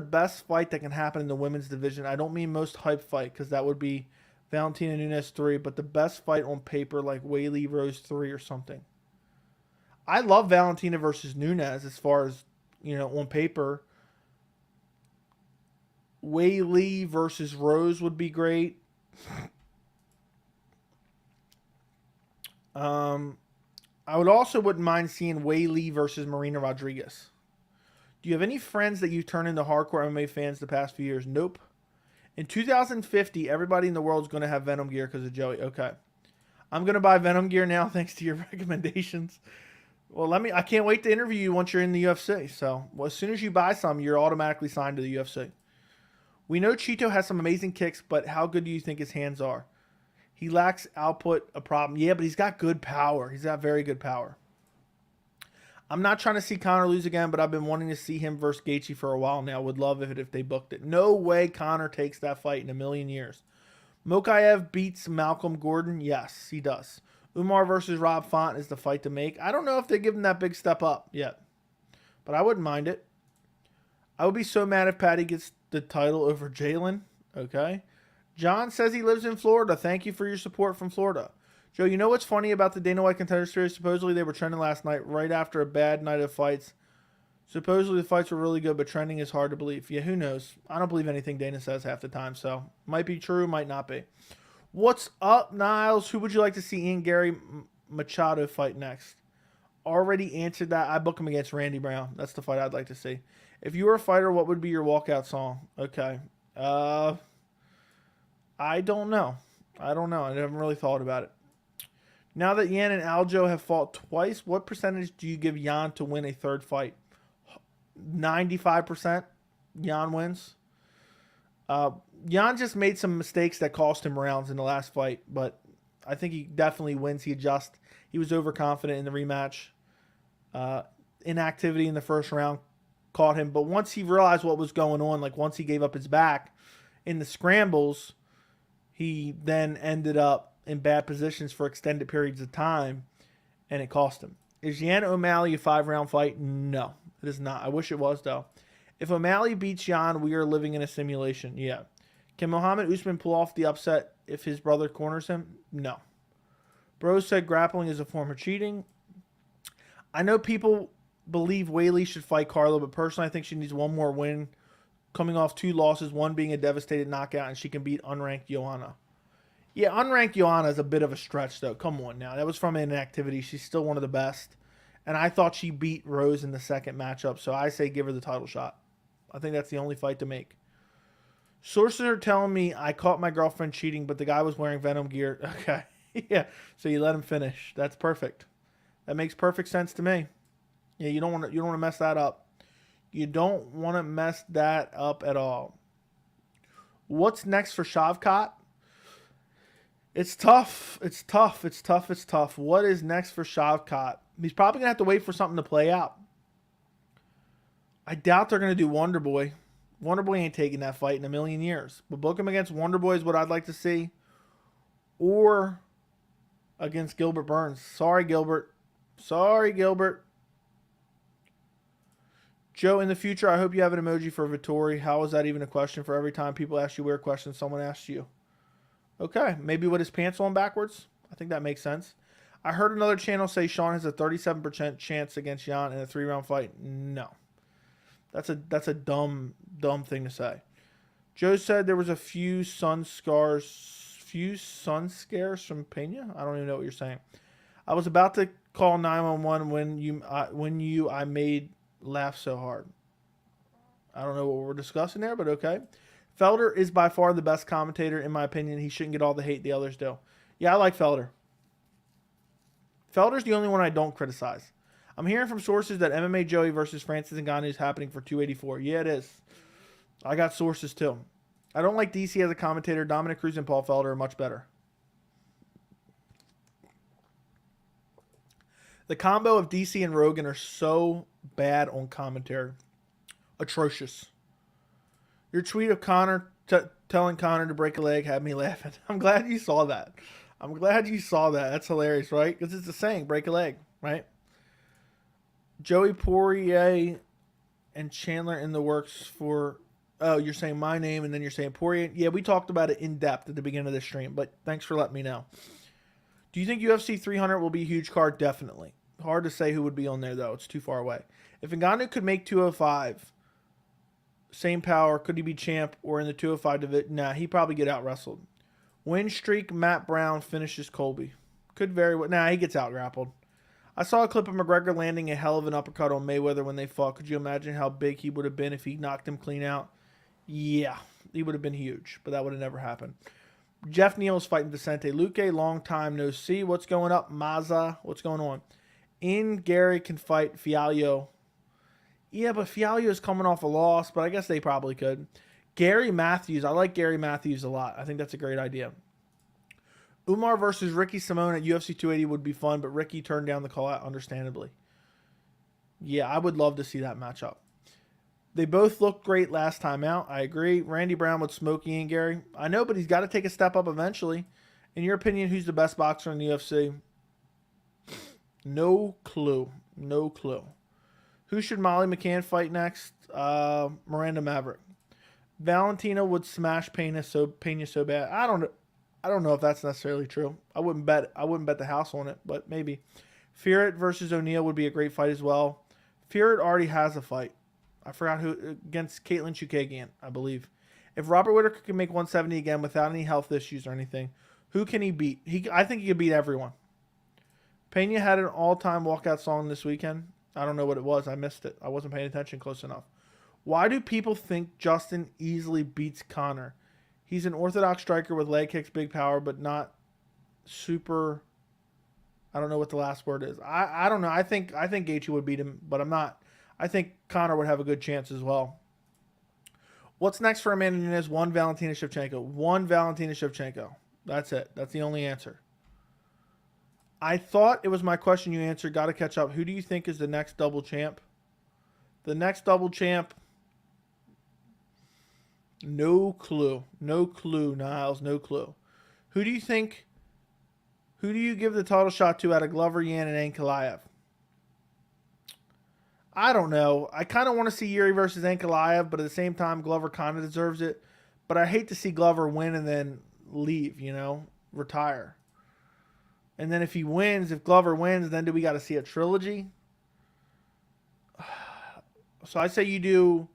best fight that can happen in the women's division? I don't mean most hype fight, because that would be Valentina Nunes 3, but the best fight on paper, like Weili Rose 3 or something. I love Valentina versus Nunes as far as, you know, on paper. Weili versus Rose would be great. I would also wouldn't mind seeing Weili versus Marina Rodriguez. Do you have any friends that you turned into hardcore MMA fans the past few years? Nope. In 2050, everybody in the world is going to have Venom gear because of Joey. Okay. I'm going to buy Venom gear now thanks to your recommendations. Well, I can't wait to interview you once you're in the UFC. So, well, as soon as you buy some, you're automatically signed to the UFC. We know Chito has some amazing kicks, but how good do you think his hands are? He lacks output, a problem. Yeah, but he's got good power. He's got very good power. I'm not trying to see Conor lose again, but I've been wanting to see him versus Gaethje for a while now. Would love if they booked it. No way Conor takes that fight in a million years. Mokaev beats Malcolm Gordon. Yes, he does. Umar versus Rob Font is the fight to make. I don't know if they give him that big step up yet, but I wouldn't mind it. I would be so mad if Patty gets the title over Jalen. Okay. John says he lives in Florida. Thank you for your support from Florida. Joe, you know what's funny about the Dana White Contender Series? Supposedly they were trending last night right after a bad night of fights. Supposedly the fights were really good, but trending is hard to believe. Yeah, who knows? I don't believe anything Dana says half the time, so might be true, might not be. What's up, Niles? Who would you like to see Ian Gary Machado fight next? Already answered that. I book him against Randy Brown. That's the fight I'd like to see. If you were a fighter, what would be your walkout song? Okay. I don't know. I haven't really thought about it. Now that Yan and Aljo have fought twice, what percentage do you give Yan to win a third fight? 95%. Yan wins. Yan just made some mistakes that cost him rounds in the last fight, but I think he definitely wins. He adjusts. He was overconfident in the rematch. Inactivity in the first round caught him, but once he realized what was going on, like once he gave up his back in the scrambles, he then ended up in bad positions for extended periods of time, and it cost him. Is Yan O'Malley a 5-round fight? No, it is not. I wish it was, though. If O'Malley beats Yan, we are living in a simulation. Yeah. Can Muhammad Usman pull off the upset if his brother corners him? No. Bro said grappling is a form of cheating. I know people believe Weili should fight Carla, but personally I think she needs one more win, coming off 2 losses, one being a devastating knockout, and she can beat unranked Joanna. Yeah, unranked Joanna is a bit of a stretch, though. Come on now. That was from inactivity. She's still one of the best. And I thought she beat Rose in the second matchup, so I say give her the title shot. I think that's the only fight to make. Sources are telling me I caught my girlfriend cheating, but the guy was wearing Venom gear. Okay. Yeah, so you let him finish. That's perfect. That makes perfect sense to me. Yeah, you don't want to mess that up. You don't want to mess that up at all. What's next for Shavkat? It's tough. It's tough. What is next for Shavkat? He's probably going to have to wait for something to play out. I doubt they're going to do Wonder Boy. Wonder Boy ain't taking that fight in a million years. But book him against Wonder Boy is what I'd like to see. Or against Gilbert Burns. Sorry, Gilbert. Joe, in the future, I hope you have an emoji for Vittori. How is that even a question? For every time people ask you weird questions, someone asks you. Okay, maybe with his pants on backwards. I think that makes sense. I heard another channel say Sean has a 37% chance against Yan in a 3-round fight. No. That's a dumb thing to say. Joe said there was a few sun scares from Pena. I don't even know what you're saying. I was about to call 911 when I made laugh so hard. I don't know what we're discussing there, but okay. Felder is by far the best commentator, in my opinion. He shouldn't get all the hate the others do. Yeah, I like Felder. Felder's the only one I don't criticize. I'm hearing from sources that MMA Joey versus Francis Ngannou is happening for 284. Yeah, it is. I got sources too. I don't like DC as a commentator. Dominic Cruz and Paul Felder are much better. The combo of DC and Rogan are so bad on commentary. Atrocious. Your tweet of Connor telling Connor to break a leg had me laughing. I'm glad you saw that. That's hilarious, right? Because it's a saying, break a leg, right? Joey Poirier and Chandler in the works for... Oh, you're saying my name and then you're saying Poirier. Yeah, we talked about it in depth at the beginning of the stream, but thanks for letting me know. Do you think UFC 300 will be a huge card? Definitely. Hard to say who would be on there, though. It's too far away. If Ngannou could make 205, same power, could he be champ or in the 205 division? Nah, he'd probably get out wrestled. Win streak, Matt Brown finishes Colby. Could very well. Nah, he gets out grappled. I saw a clip of McGregor landing a hell of an uppercut on Mayweather when they fought. Could you imagine how big he would have been if he knocked him clean out? Yeah, he would have been huge, but that would have never happened. Jeff Neal's fighting Vicente Luque. Long time no see. What's going up, Maza? What's going on? Gary can fight Fialho. Yeah, but Fialho's coming off a loss, but I guess they probably could. Gary Matthews. I like Gary Matthews a lot. I think that's a great idea. Umar versus Ricky Simone at UFC 280 would be fun, but Ricky turned down the call out, understandably. Yeah, I would love to see that matchup. They both looked great last time out. I agree. Randy Brown would smoke Ian Gary. I know, but he's got to take a step up eventually. In your opinion, who's the best boxer in the UFC? No clue. Who should Molly McCann fight next? Miranda Maverick. Valentina would smash Pena so bad. I don't know if that's necessarily true. I wouldn't bet the house on it, but maybe. Figueiredo versus O'Neal would be a great fight as well. Figueiredo already has a fight. I forgot who, against Caitlin Chukagian, I believe. If Robert Whittaker can make 170 again without any health issues or anything, who can he beat? I think he could beat everyone. Pena had an all-time walkout song this weekend. I don't know what it was. I missed it. I wasn't paying attention close enough. Why do people think Justin easily beats Conor? He's an orthodox striker with leg kicks, big power, but not super. I don't know what the last word is. I don't know. I think Gaethje would beat him, but I'm not. I think Conor would have a good chance as well. What's next for Amanda Nunes? One Valentina Shevchenko. That's it. That's the only answer. I thought it was my question you answered. Got to catch up. Who do you think is the next double champ? The next double champ. No clue. No clue, Niles. No clue. Who do you think? Who do you give the title shot to out of Glover, Yan, and Ankalaev? I don't know. I kind of want to see Yuri versus Ankalaev, but at the same time, Glover kind of deserves it. But I hate to see Glover win and then leave, retire. And then if Glover wins, then do we got to see a trilogy? So I say you do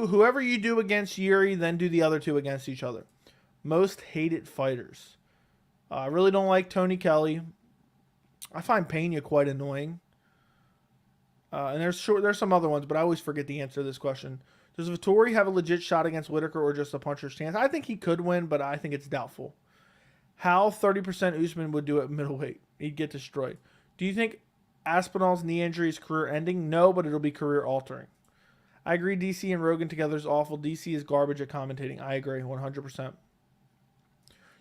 whoever you do against Yuri, then do the other two against each other. Most hated fighters. I really don't like Tony Kelly. I find Pena quite annoying. And there's some other ones, but I always forget the answer to this question. Does Vettori have a legit shot against Whittaker or just a puncher's chance? I think he could win, but I think it's doubtful. How 30% Usman would do at middleweight? He'd get destroyed. Do you think Aspinall's knee injury is career ending? No, but it'll be career altering. I agree DC and Rogan together is awful. DC is garbage at commentating. I agree 100%.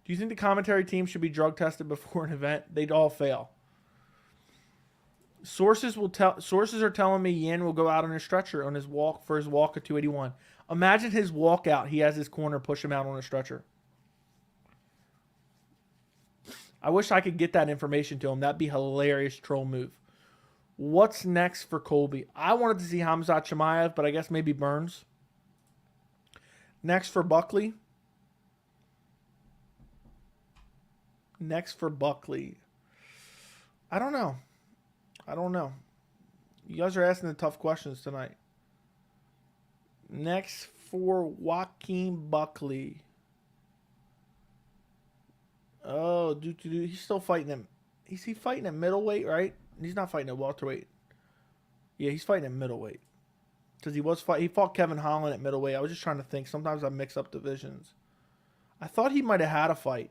Do you think the commentary team should be drug tested before an event? They'd all fail. Sources are telling me Yan will go out on a stretcher on his walk at 281. Imagine his walkout. He has his corner push him out on a stretcher. I wish I could get that information to him. That'd be a hilarious troll move. What's next for Colby? I wanted to see Khamzat Chimaev, but I guess maybe Burns. Next for Buckley. I don't know. You guys are asking the tough questions tonight. Next for Joaquin Buckley. Oh, he's still fighting him. Is he fighting at middleweight, right? He's not fighting at welterweight. Yeah, he's fighting at middleweight. Because he fought Kevin Holland at middleweight. I was just trying to think. Sometimes I mix up divisions. I thought he might have had a fight.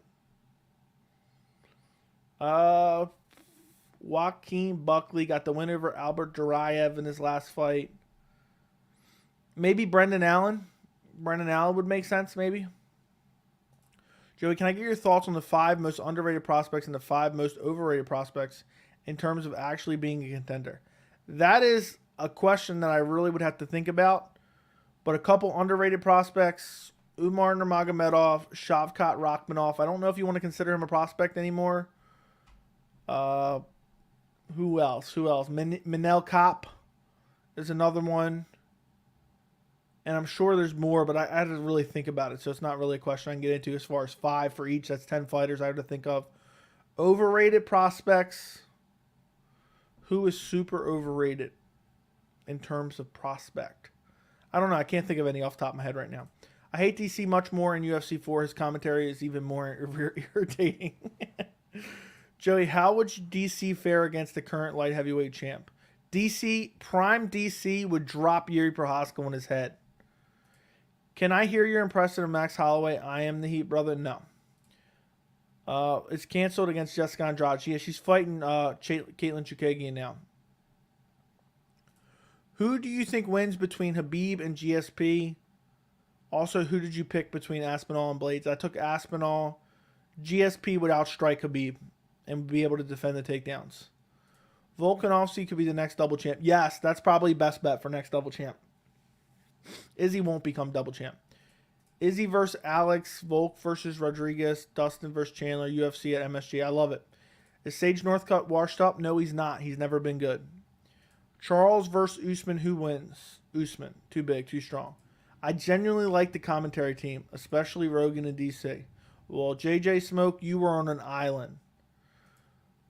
Joaquin Buckley got the win over Albert Duraev in his last fight. Maybe Brendan Allen. Brendan Allen would make sense, maybe. Joey, can I get your thoughts on the 5 most underrated prospects and the 5 most overrated prospects in terms of actually being a contender? That is a question that I really would have to think about. But a couple underrated prospects, Umar Nurmagomedov, Shavkat Rakhmonov. I don't know if you want to consider him a prospect anymore. Who else? Manel Kape is another one. And I'm sure there's more, but I had to really think about it. So it's not really a question I can get into as far as 5 for each. That's 10 fighters I have to think of. Overrated prospects. Who is super overrated in terms of prospect? I don't know. I can't think of any off the top of my head right now. I hate DC much more in UFC 4. His commentary is even more irritating. Joey, how would DC fare against the current light heavyweight champ? Prime DC would drop Yuri Prochazka on his head. Can I hear your impression of Max Holloway? I am the Heat brother. No. It's canceled against Jessica Andrade. Yeah, she's fighting Caitlin Chukagian now. Who do you think wins between Khabib and GSP? Also, who did you pick between Aspinall and Blades? I took Aspinall. GSP would outstrike Khabib and be able to defend the takedowns. Volkanovski could be the next double champ. Yes, that's probably best bet for next double champ. Izzy won't become double champ. Izzy versus Alex, Volk versus Rodriguez, Dustin versus Chandler, UFC at MSG. I love it. Is Sage Northcutt washed up? No, he's not. He's never been good. Charles versus Usman. Who wins? Usman. Too big, too strong. I genuinely like the commentary team, especially Rogan and DC. Well, JJ Smoke, you were on an island.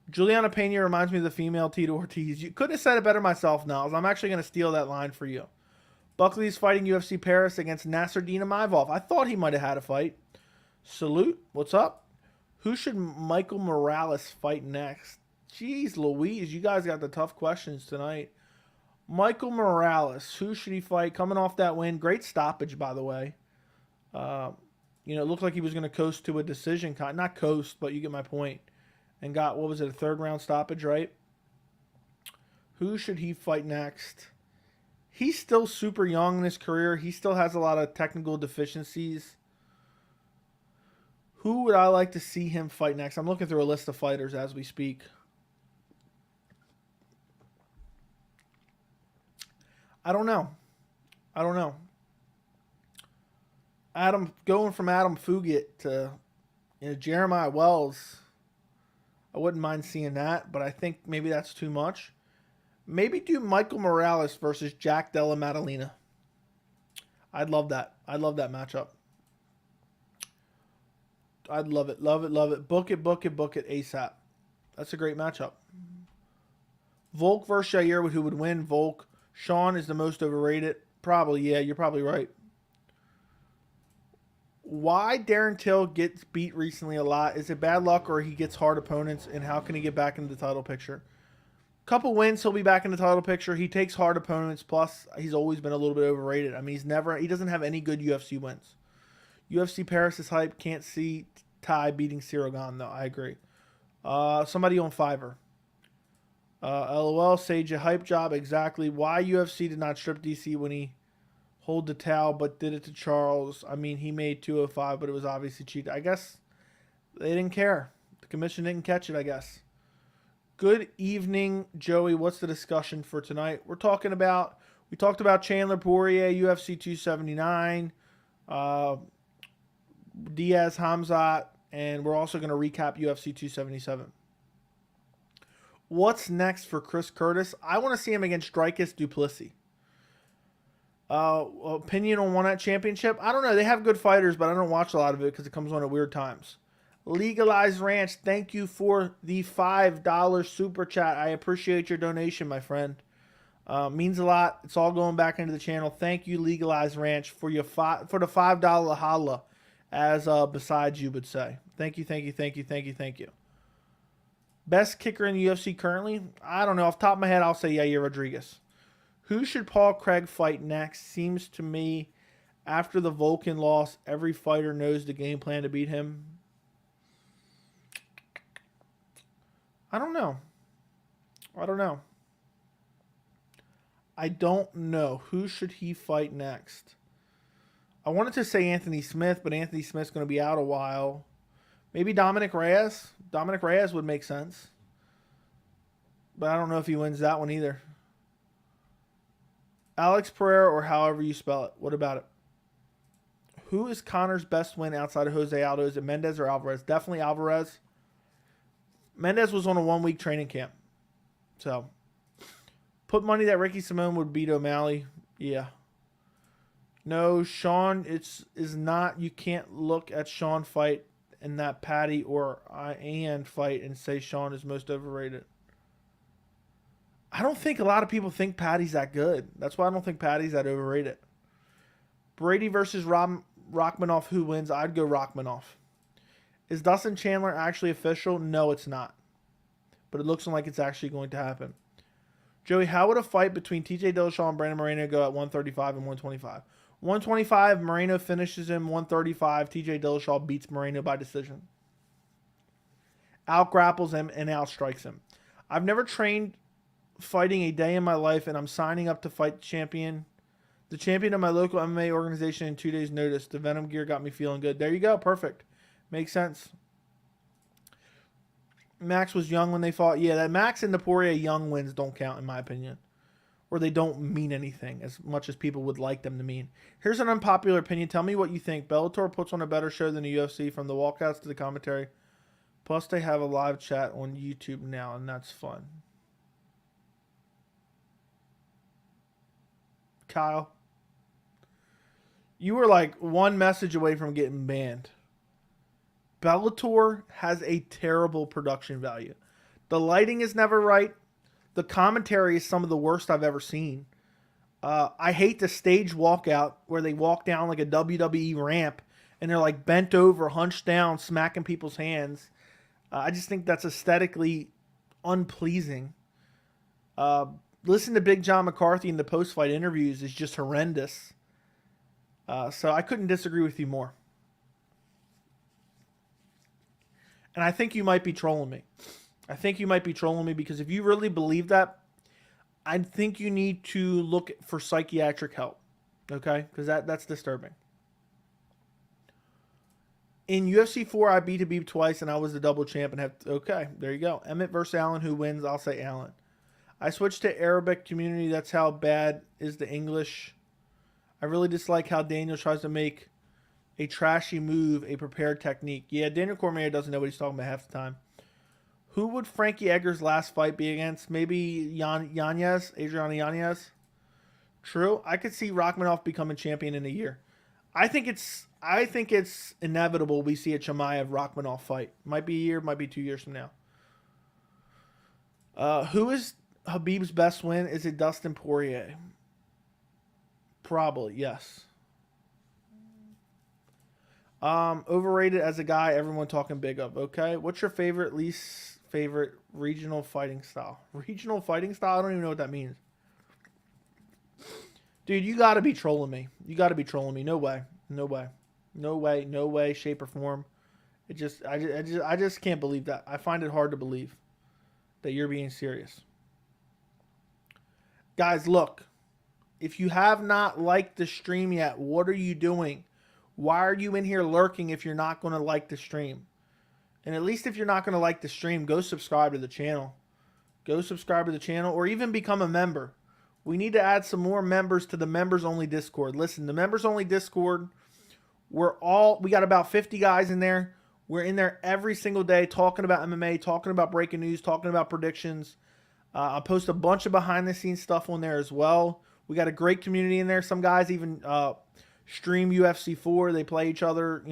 Julianna Pena reminds me of the female Tito Ortiz. You couldn't have said it better myself, Niles. I'm actually going to steal that line for you. Buckley's fighting UFC Paris against Nasruddin Imavov. I thought he might have had a fight. Salute. What's up? Who should Michael Morales fight next? Jeez Louise, you guys got the tough questions tonight. Michael Morales, who should he fight? Coming off that win. Great stoppage, by the way. It looked like he was going to coast to a decision. Not coast, but you get my point. And got, what was it, a third-round stoppage, right? Who should he fight next? He's still super young in his career. He still has a lot of technical deficiencies. Who would I like to see him fight next? I'm looking through a list of fighters as we speak. I don't know. Going from Adam Fugit to Jeremiah Wells, I wouldn't mind seeing that, but I think maybe that's too much. Maybe do Michael Morales versus Jack Della Maddalena. I'd love that. I'd love that matchup. I'd love it. Book it ASAP. That's a great matchup. Volk versus Jair, who would win? Volk. Sean is the most overrated. Probably, yeah, you're probably right. Why Darren Till gets beat recently a lot? Is it bad luck or he gets hard opponents? And how can he get back into the title picture? Couple wins, he'll be back in the title picture. He takes hard opponents. Plus, he's always been a little bit overrated. I mean, he doesn't have any good UFC wins. UFC Paris is hype. Can't see Ty beating Cyril Gane, though. I agree. Somebody on Fiverr. LOL, Sage, a hype job. Exactly. Why UFC did not strip DC when he hold the towel, but did it to Charles? I mean, he made 205, but it was obviously cheated. I guess they didn't care. The commission didn't catch it, I guess. Good evening, Joey. What's the discussion for tonight? We talked about Chandler Poirier, UFC 279, Diaz, Khamzat, and we're also going to recap UFC 277. What's next for Chris Curtis? I want to see him against Dricus du Plessis. Opinion on One Night Championship? I don't know. They have good fighters, but I don't watch a lot of it because it comes on at weird times. Legalized Ranch, thank you for the $5 super chat. I appreciate your donation, my friend. Means a lot. It's all going back into the channel. Thank you, Legalized Ranch, for the $5 holla, as besides you would say. Thank you. Best kicker in the UFC currently? I don't know. Off the top of my head, I'll say Yair Rodriguez. Who should Paul Craig fight next? Seems to me, after the Vulcan loss, every fighter knows the game plan to beat him. I don't know. I don't know. Who should he fight next? I wanted to say Anthony Smith, but Anthony Smith's going to be out a while. Maybe Dominic Reyes. Dominic Reyes would make sense. But I don't know if he wins that one either. Alex Pereira, or however you spell it. What about it? Who is Connor's best win outside of Jose Aldo? Is it Mendez or Alvarez? Definitely Alvarez. Mendez was on a 1-week training camp. So, put money that Ricky Simone would beat O'Malley. Yeah. No, Sean, is not. You can't look at Sean fight in that Patty or Ian fight and say Sean is most overrated. I don't think a lot of people think Patty's that good. That's why I don't think Patty's that overrated. Brady versus Rachmanov, who wins? I'd go Rachmanov. Is Dustin Chandler actually official? No, it's not. But it looks like it's actually going to happen. Joey, how would a fight between TJ Dillashaw and Brandon Moreno go at 135 and 125? 125, Moreno finishes him. 135, TJ Dillashaw beats Moreno by decision. Out-grapples him and out-strikes him. I've never trained fighting a day in my life, and I'm signing up to fight the champion of my local MMA organization in 2 days' notice. The Venom gear got me feeling good. There you go. Perfect. Makes sense. Max was young when they fought. Yeah, that Max and the Poirier young wins don't count, in my opinion. Or they don't mean anything as much as people would like them to mean. Here's an unpopular opinion. Tell me what you think. Bellator puts on a better show than the UFC, from the walkouts to the commentary. Plus, they have a live chat on YouTube now, and that's fun. Kyle. You were like one message away from getting banned. Bellator has a terrible production value. The lighting is never right. The commentary is some of the worst I've ever seen. I hate the stage walkout where they walk down like a WWE ramp and they're like bent over, hunched down, smacking people's hands. I just think that's aesthetically unpleasing. Listen to Big John McCarthy in the post-fight interviews is just horrendous. So I couldn't disagree with you more. And I think you might be trolling me. I think you might be trolling me because if you really believe that, I think you need to look for psychiatric help. Okay? Because that's disturbing. In UFC 4, I beat Khabib twice and I was the double champ and okay, there you go. Emmett versus Allen, who wins? I'll say Allen. I switched to Arabic community. That's how bad is the English. I really dislike how Daniel tries to make a trashy move a prepared technique. Yeah, Daniel Cormier doesn't know what he's talking about half the time. Who would Frankie Edgar's last fight be against? Maybe Yanez, Adriano Yanez. True. I could see Rachmanov becoming champion in a year. I think it's inevitable we see a Chimaev Rachmanov fight. Might be a year, might be 2 years from now. Who is Khabib's best win? Is it Dustin Poirier? Probably, yes. Overrated as a guy everyone talking big of. Okay. What's your least favorite regional fighting style? Regional fighting style? I don't even know what that means. Dude, you got to be trolling me. You got to be trolling me. No way. No way. No way. No way, shape, or form. I just can't believe that. I find it hard to believe that you're being serious. Guys, look. If you have not liked the stream yet, what are you doing? Why are you in here lurking if you're not going to like the stream? And at least if you're not going to like the stream, go subscribe to the channel. Go subscribe to the channel or even become a member. We need to add some more members to the members-only Discord. Listen, the members-only Discord, we got about 50 guys in there. We're in there every single day talking about MMA, talking about breaking news, talking about predictions. I'll post a bunch of behind-the-scenes stuff on there as well. We got a great community in there. Some guys even stream UFC 4. They play each other,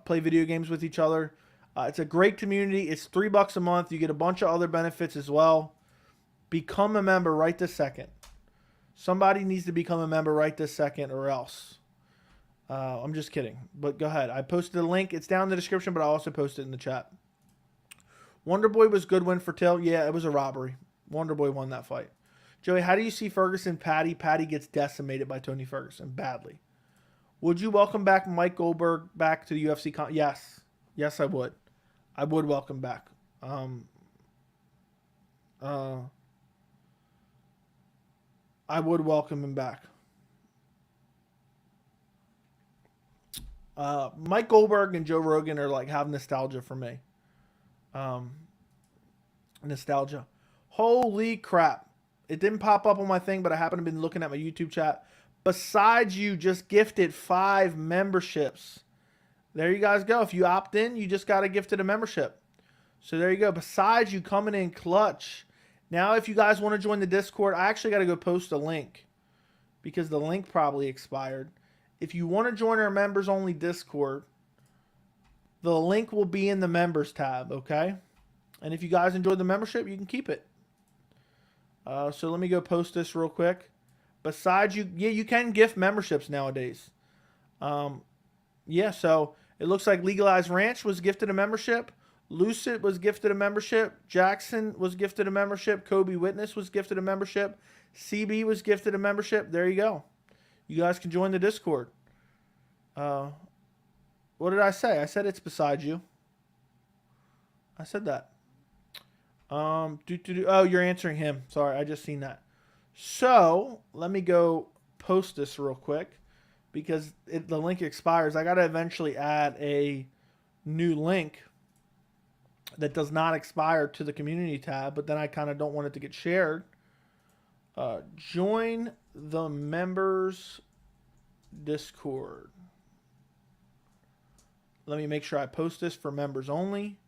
play video games with each other. It's a great community. It's $3 a month. You get a bunch of other benefits as well. Become a member right this second. Somebody needs to become a member right this second or else. I'm just kidding. But go ahead. I posted a link. It's down in the description, but I also posted it in the chat. Wonderboy was good win for Till. Yeah, it was a robbery. Wonderboy won that fight. Joey, how do you see Ferguson Patty? Patty gets decimated by Tony Ferguson badly. Would you welcome back Mike Goldberg back to the UFC? Yes. Yes, I would. I would welcome back. I would welcome him back. Mike Goldberg and Joe Rogan are like have nostalgia for me. Nostalgia. Holy crap. It didn't pop up on my thing, but I happen to have been looking at my YouTube chat. Besides, you just gifted 5 memberships. There you guys go. If you opt in, you just got a gifted a membership. So there you go. Besides, you coming in clutch. Now, if you guys want to join the Discord, I actually got to go post a link because the link probably expired. If you want to join our members-only Discord, the link will be in the members tab, okay? And if you guys enjoyed the membership, you can keep it. So let me go post this real quick. Besides, you can gift memberships nowadays. So it looks like Legalized Ranch was gifted a membership. Lucid was gifted a membership. Jackson was gifted a membership. Kobe Witness was gifted a membership. CB was gifted a membership. There you go. You guys can join the Discord. What did I say? I said it's beside you. I said that. Oh, you're answering him. Sorry, I just seen that. So let me go post this real quick because the link expires. I got to eventually add a new link that does not expire to the community tab, but then I kind of don't want it to get shared. Join the members Discord. Let me make sure I post this for members only.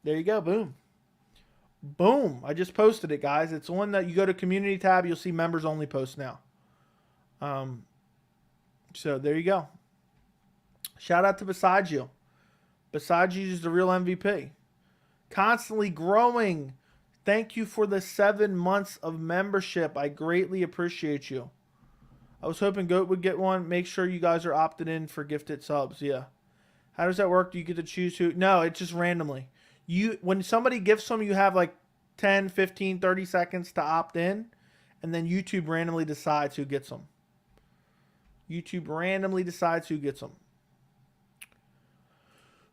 There you go. Boom. Boom. I just posted it, guys. It's one that you go to community tab. You'll see members only posts now. So there you go. Shout out to Beside You. Beside You is the real MVP. Constantly growing. Thank you for the 7 months of membership. I greatly appreciate you. I was hoping Goat would get one. Make sure you guys are opted in for gifted subs. Yeah. How does that work? Do you get to choose who? No, it's just randomly. When somebody gifts them, you have like 10, 15, 30 seconds to opt in. And then YouTube randomly decides who gets them. YouTube randomly decides who gets them.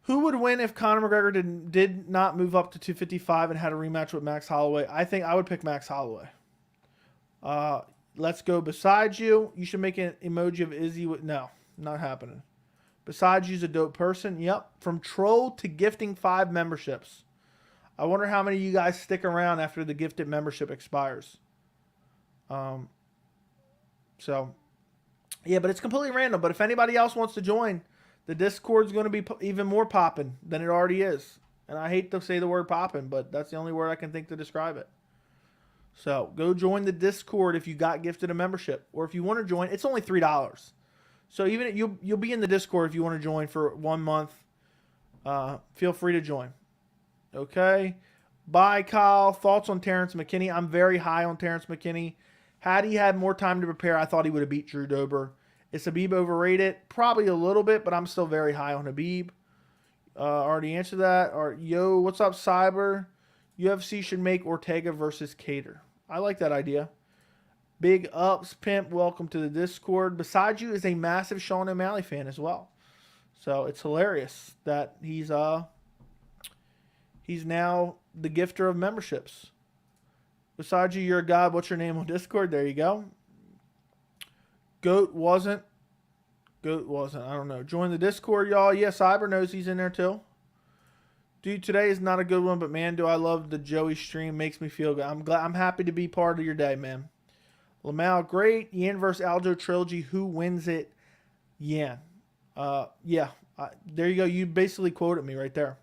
Who would win if Conor McGregor did not move up to 255 and had a rematch with Max Holloway? I think I would pick Max Holloway. Let's go Beside You. You should make an emoji of Izzy. No, not happening. Beside You's a dope person. Yep. From troll to gifting 5 memberships. I wonder how many of you guys stick around after the gifted membership expires. So, yeah, but it's completely random. But if anybody else wants to join, the Discord's going to be even more popping than it already is. And I hate to say the word popping, but that's the only word I can think to describe it. So go join the Discord if you got gifted a membership. Or if you want to join, it's only $3. So even you'll be in the Discord if you want to join for 1 month. Feel free to join. Okay. Bye, Kyle. Thoughts on Terrence McKinney? I'm very high on Terrence McKinney. Had he had more time to prepare, I thought he would have beat Drew Dober. Is Habib overrated? Probably a little bit, but I'm still very high on Habib. Already answered that. Yo, what's up, Cyber? UFC should make Ortega versus Cater. I like that idea. Big ups, Pimp. Welcome to the Discord. Beside You is a massive Sean O'Malley fan as well. So it's hilarious that he's now the gifter of memberships. Beside You, you're a god. What's your name on Discord? There you go. Goat wasn't. I don't know. Join the Discord, y'all. Yeah, Cyber knows he's in there too. Dude, today is not a good one, but man, do I love the Joey stream. Makes me feel good. I'm happy to be part of your day, man. Lamau, great. Yan versus Aljo trilogy. Who wins it? Yan. Yeah. There you go. You basically quoted me right there.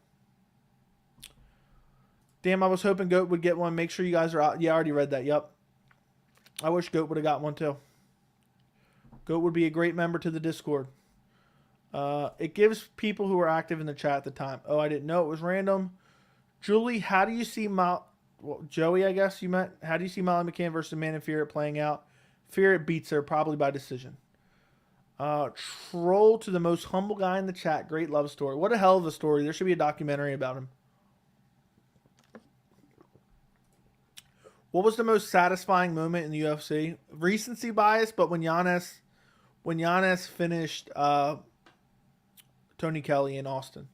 Damn, I was hoping Goat would get one. Make sure you guys are out. Yeah, I already read that. Yep. I wish Goat would have got one too. Goat would be a great member to the Discord. It gives people who are active in the chat the time. Oh, I didn't know it was random. Julie, how do you see Joey, I guess you meant. How do you see Molly McCann versus Amanda Nunes playing out? Nunes beats her probably by decision. Troll to the most humble guy in the chat. Great love story. What a hell of a story. There should be a documentary about him. What was the most satisfying moment in the UFC? Recency bias, but when Giannis finished Tony Kelly in Austin.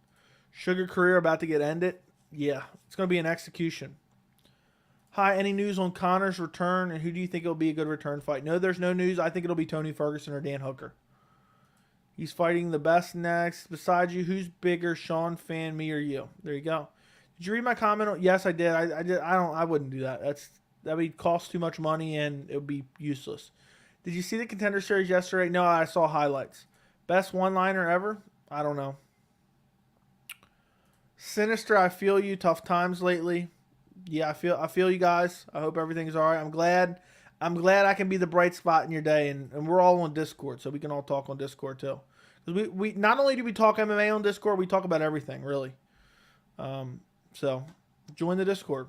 Sugar career about to get ended? Yeah, it's going to be an execution. Hi, any news on Conor's return, and who do you think it'll be a good return fight? No, there's no news. I think it'll be Tony Ferguson or Dan Hooker. He's fighting the best next. Besides You, who's bigger, Sean fan, me, or you? There you go. Did you read my comment? Yes, I did. I did. I wouldn't do that. That would cost too much money, and it would be useless. Did you see the Contender Series yesterday? No, I saw highlights. Best one-liner ever? I don't know. Sinister, I feel you. Tough times lately. Yeah, I feel you guys. I hope everything's all right. I'm glad I can be the bright spot in your day, and we're all on Discord, so we can all talk on Discord too. Because we not only do we talk MMA on Discord, we talk about everything, really. So join the Discord.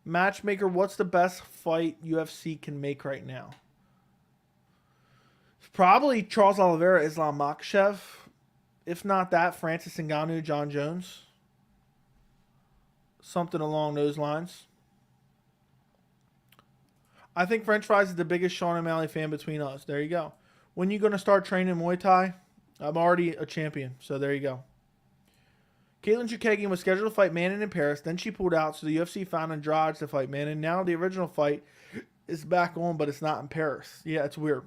Matchmaker, what's the best fight UFC can make right now? Probably Charles Oliveira, Islam Makhachev. If not that, Francis Ngannou, John Jones. Something along those lines. I think French Fries is the biggest Sean O'Malley fan between us. There you go. When you going to start training Muay Thai? I'm already a champion, so there you go. Caitlin Chukagian was scheduled to fight Manon in Paris. Then she pulled out, so the UFC found Andrade to fight Manon. Now the original fight is back on, but it's not in Paris. Yeah, it's weird.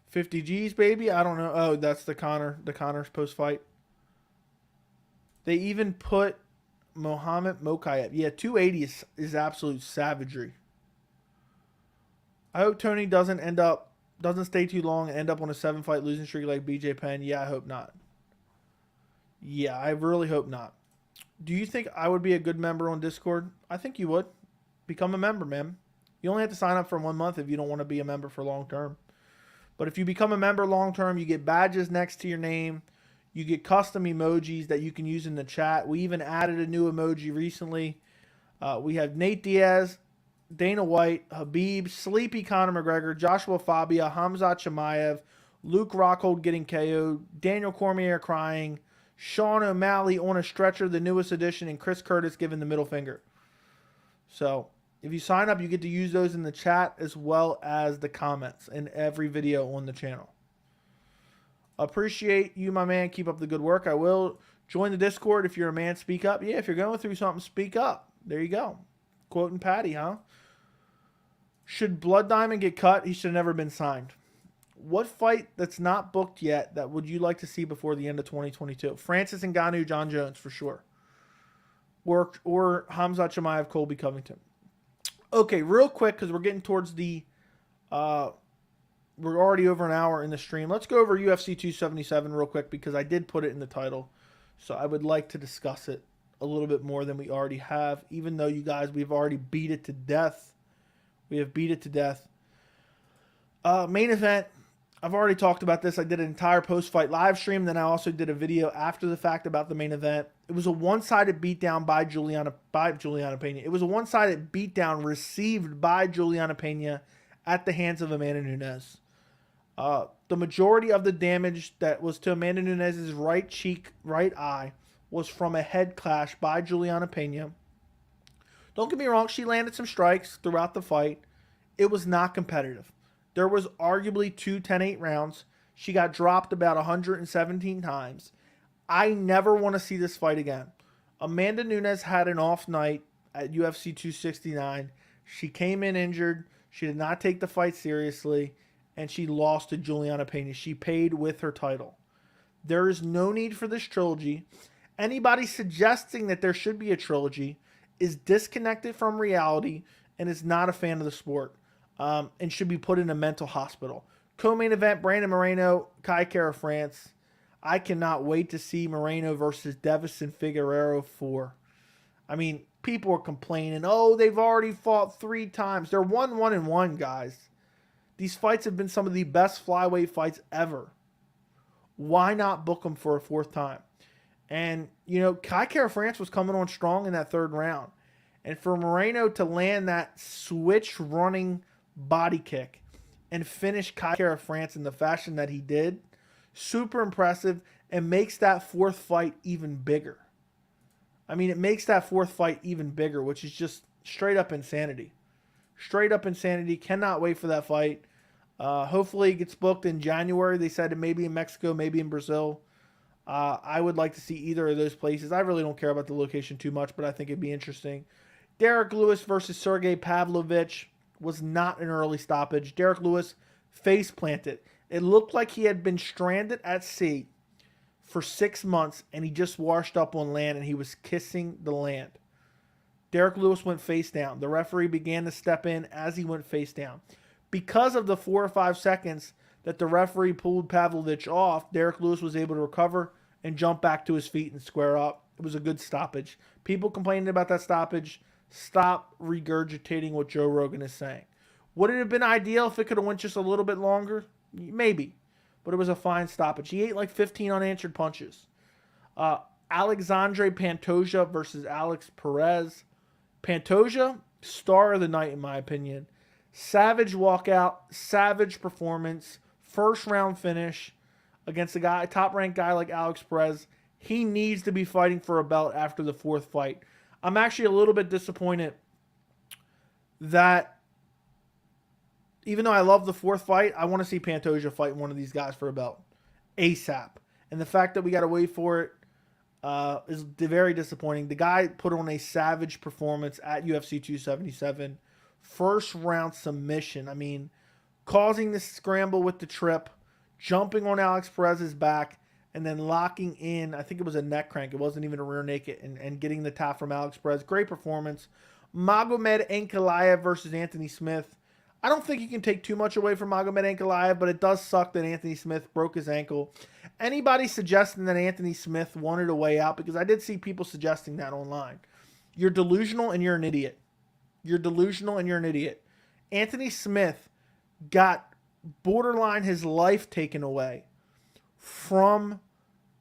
50 G's, baby. I don't know. Oh, that's the Connor's post-fight. They even put Mohamed Mokayev. Yeah, 280 is absolute savagery. I hope Tony doesn't stay too long and end up on a 7-fight losing streak like BJ Penn. Yeah, I hope not. Yeah, I really hope not. Do you think I would be a good member on Discord? I think you would. Become a member, man. You only have to sign up for 1 month if you don't want to be a member for long term. But if you become a member long term, you get badges next to your name. You get custom emojis that you can use in the chat. We even added a new emoji recently. We have Nate Diaz, Dana White, Habib, Sleepy Conor McGregor, Joshua Fabia, Khamzat Chimaev, Luke Rockhold getting KO'd, Daniel Cormier crying, Sean O'Malley on a stretcher, the newest addition, and Chris Curtis giving the middle finger. So if you sign up, you get to use those in the chat as well as the comments in every video on the channel. Appreciate you, my man. Keep up the good work. I will join the Discord if you're a man. Speak up. Yeah, if you're going through something, speak up. There you go. Quoting Patty, huh? Should Blood Diamond get cut? He should have never been signed. What fight that's not booked yet that would you like to see before the end of 2022? Francis Ngannou, John Jones for sure. Or Khamzat Chimaev, Colby Covington. Okay, real quick because we're getting towards the we're already over an hour in the stream. Let's go over UFC 277 real quick because I did put it in the title. So I would like to discuss it a little bit more than we already have. Even though you guys, we've already beat it to death. We have beat it to death. Main event. I've already talked about this. I did an entire post-fight live stream. Then I also did a video after the fact about the main event. It was a one-sided beatdown by Julianna Pena. It was a one-sided beatdown received by Julianna Pena at the hands of Amanda Nunes. The majority of the damage that was to Amanda Nunes' right cheek, right eye, was from a head clash by Julianna Pena. Don't get me wrong, she landed some strikes throughout the fight. It was not competitive. There was arguably 2 10-8 rounds. She got dropped about 117 times. I never want to see this fight again. Amanda Nunes had an off night at UFC 269. She came in injured. She did not take the fight seriously, and she lost to Julianna Pena. She paid with her title. There is no need for this trilogy. Anybody suggesting that there should be a trilogy is disconnected from reality and is not a fan of the sport. And should be put in a mental hospital. Co-main event, Brandon Moreno, Kai Kara France. I cannot wait to see Moreno versus Deiveson Figueiredo 4. I mean, people are complaining, oh, they've already fought 3 times. They're 1-1-1, guys. These fights have been some of the best flyweight fights ever. Why not book them for a 4th time? And, you know, Kai Kara France was coming on strong in that 3rd round. And for Moreno to land that switch running body kick and finish Kai Kara France in the fashion that he did, super impressive, and makes that 4th fight even bigger. I mean, it makes that 4th fight even bigger, which is just straight up insanity. Straight up insanity. Cannot wait for that fight. Hopefully it gets booked in January. They said it may be in Mexico, maybe in Brazil. I would like to see either of those places. I really don't care about the location too much, but I think it'd be interesting. Derek Lewis versus Sergey Pavlovich was not an early stoppage. Derek Lewis face planted. It looked like he had been stranded at sea for 6 months, and he just washed up on land, and he was kissing the land. Derek Lewis went face down. The referee began to step in as he went face down. Because of the 4 or 5 seconds that the referee pulled Pavlovich off, Derek Lewis was able to recover and jump back to his feet and square up. It was a good stoppage. People complaining about that stoppage. Stop regurgitating what Joe Rogan is saying. Would it have been ideal if it could have went just a little bit longer? Maybe. But it was a fine stoppage. He ate like 15 unanswered punches. Alexandre Pantoja versus Alex Perez. Pantoja, star of the night in my opinion. Savage walkout, savage performance, 1st round finish against a guy, top-ranked guy like Alex Perez. He needs to be fighting for a belt after the 4th fight. I'm actually a little bit disappointed that even though I love the 4th fight, I want to see Pantoja fight one of these guys for a belt ASAP. And the fact that we got to wait for it is very disappointing. The guy put on a savage performance at UFC 277. 1st round submission. I mean, causing the scramble with the trip, jumping on Alex Perez's back, and then locking in, I think it was a neck crank. It wasn't even a rear naked, and getting the tap from Alex Perez. Great performance. Magomed Ankalaev versus Anthony Smith. I don't think you can take too much away from Magomed Ankalaev, but it does suck that Anthony Smith broke his ankle. Anybody suggesting that Anthony Smith wanted a way out, because I did see people suggesting that online. You're delusional and you're an idiot. You're delusional and you're an idiot. Anthony Smith got borderline his life taken away from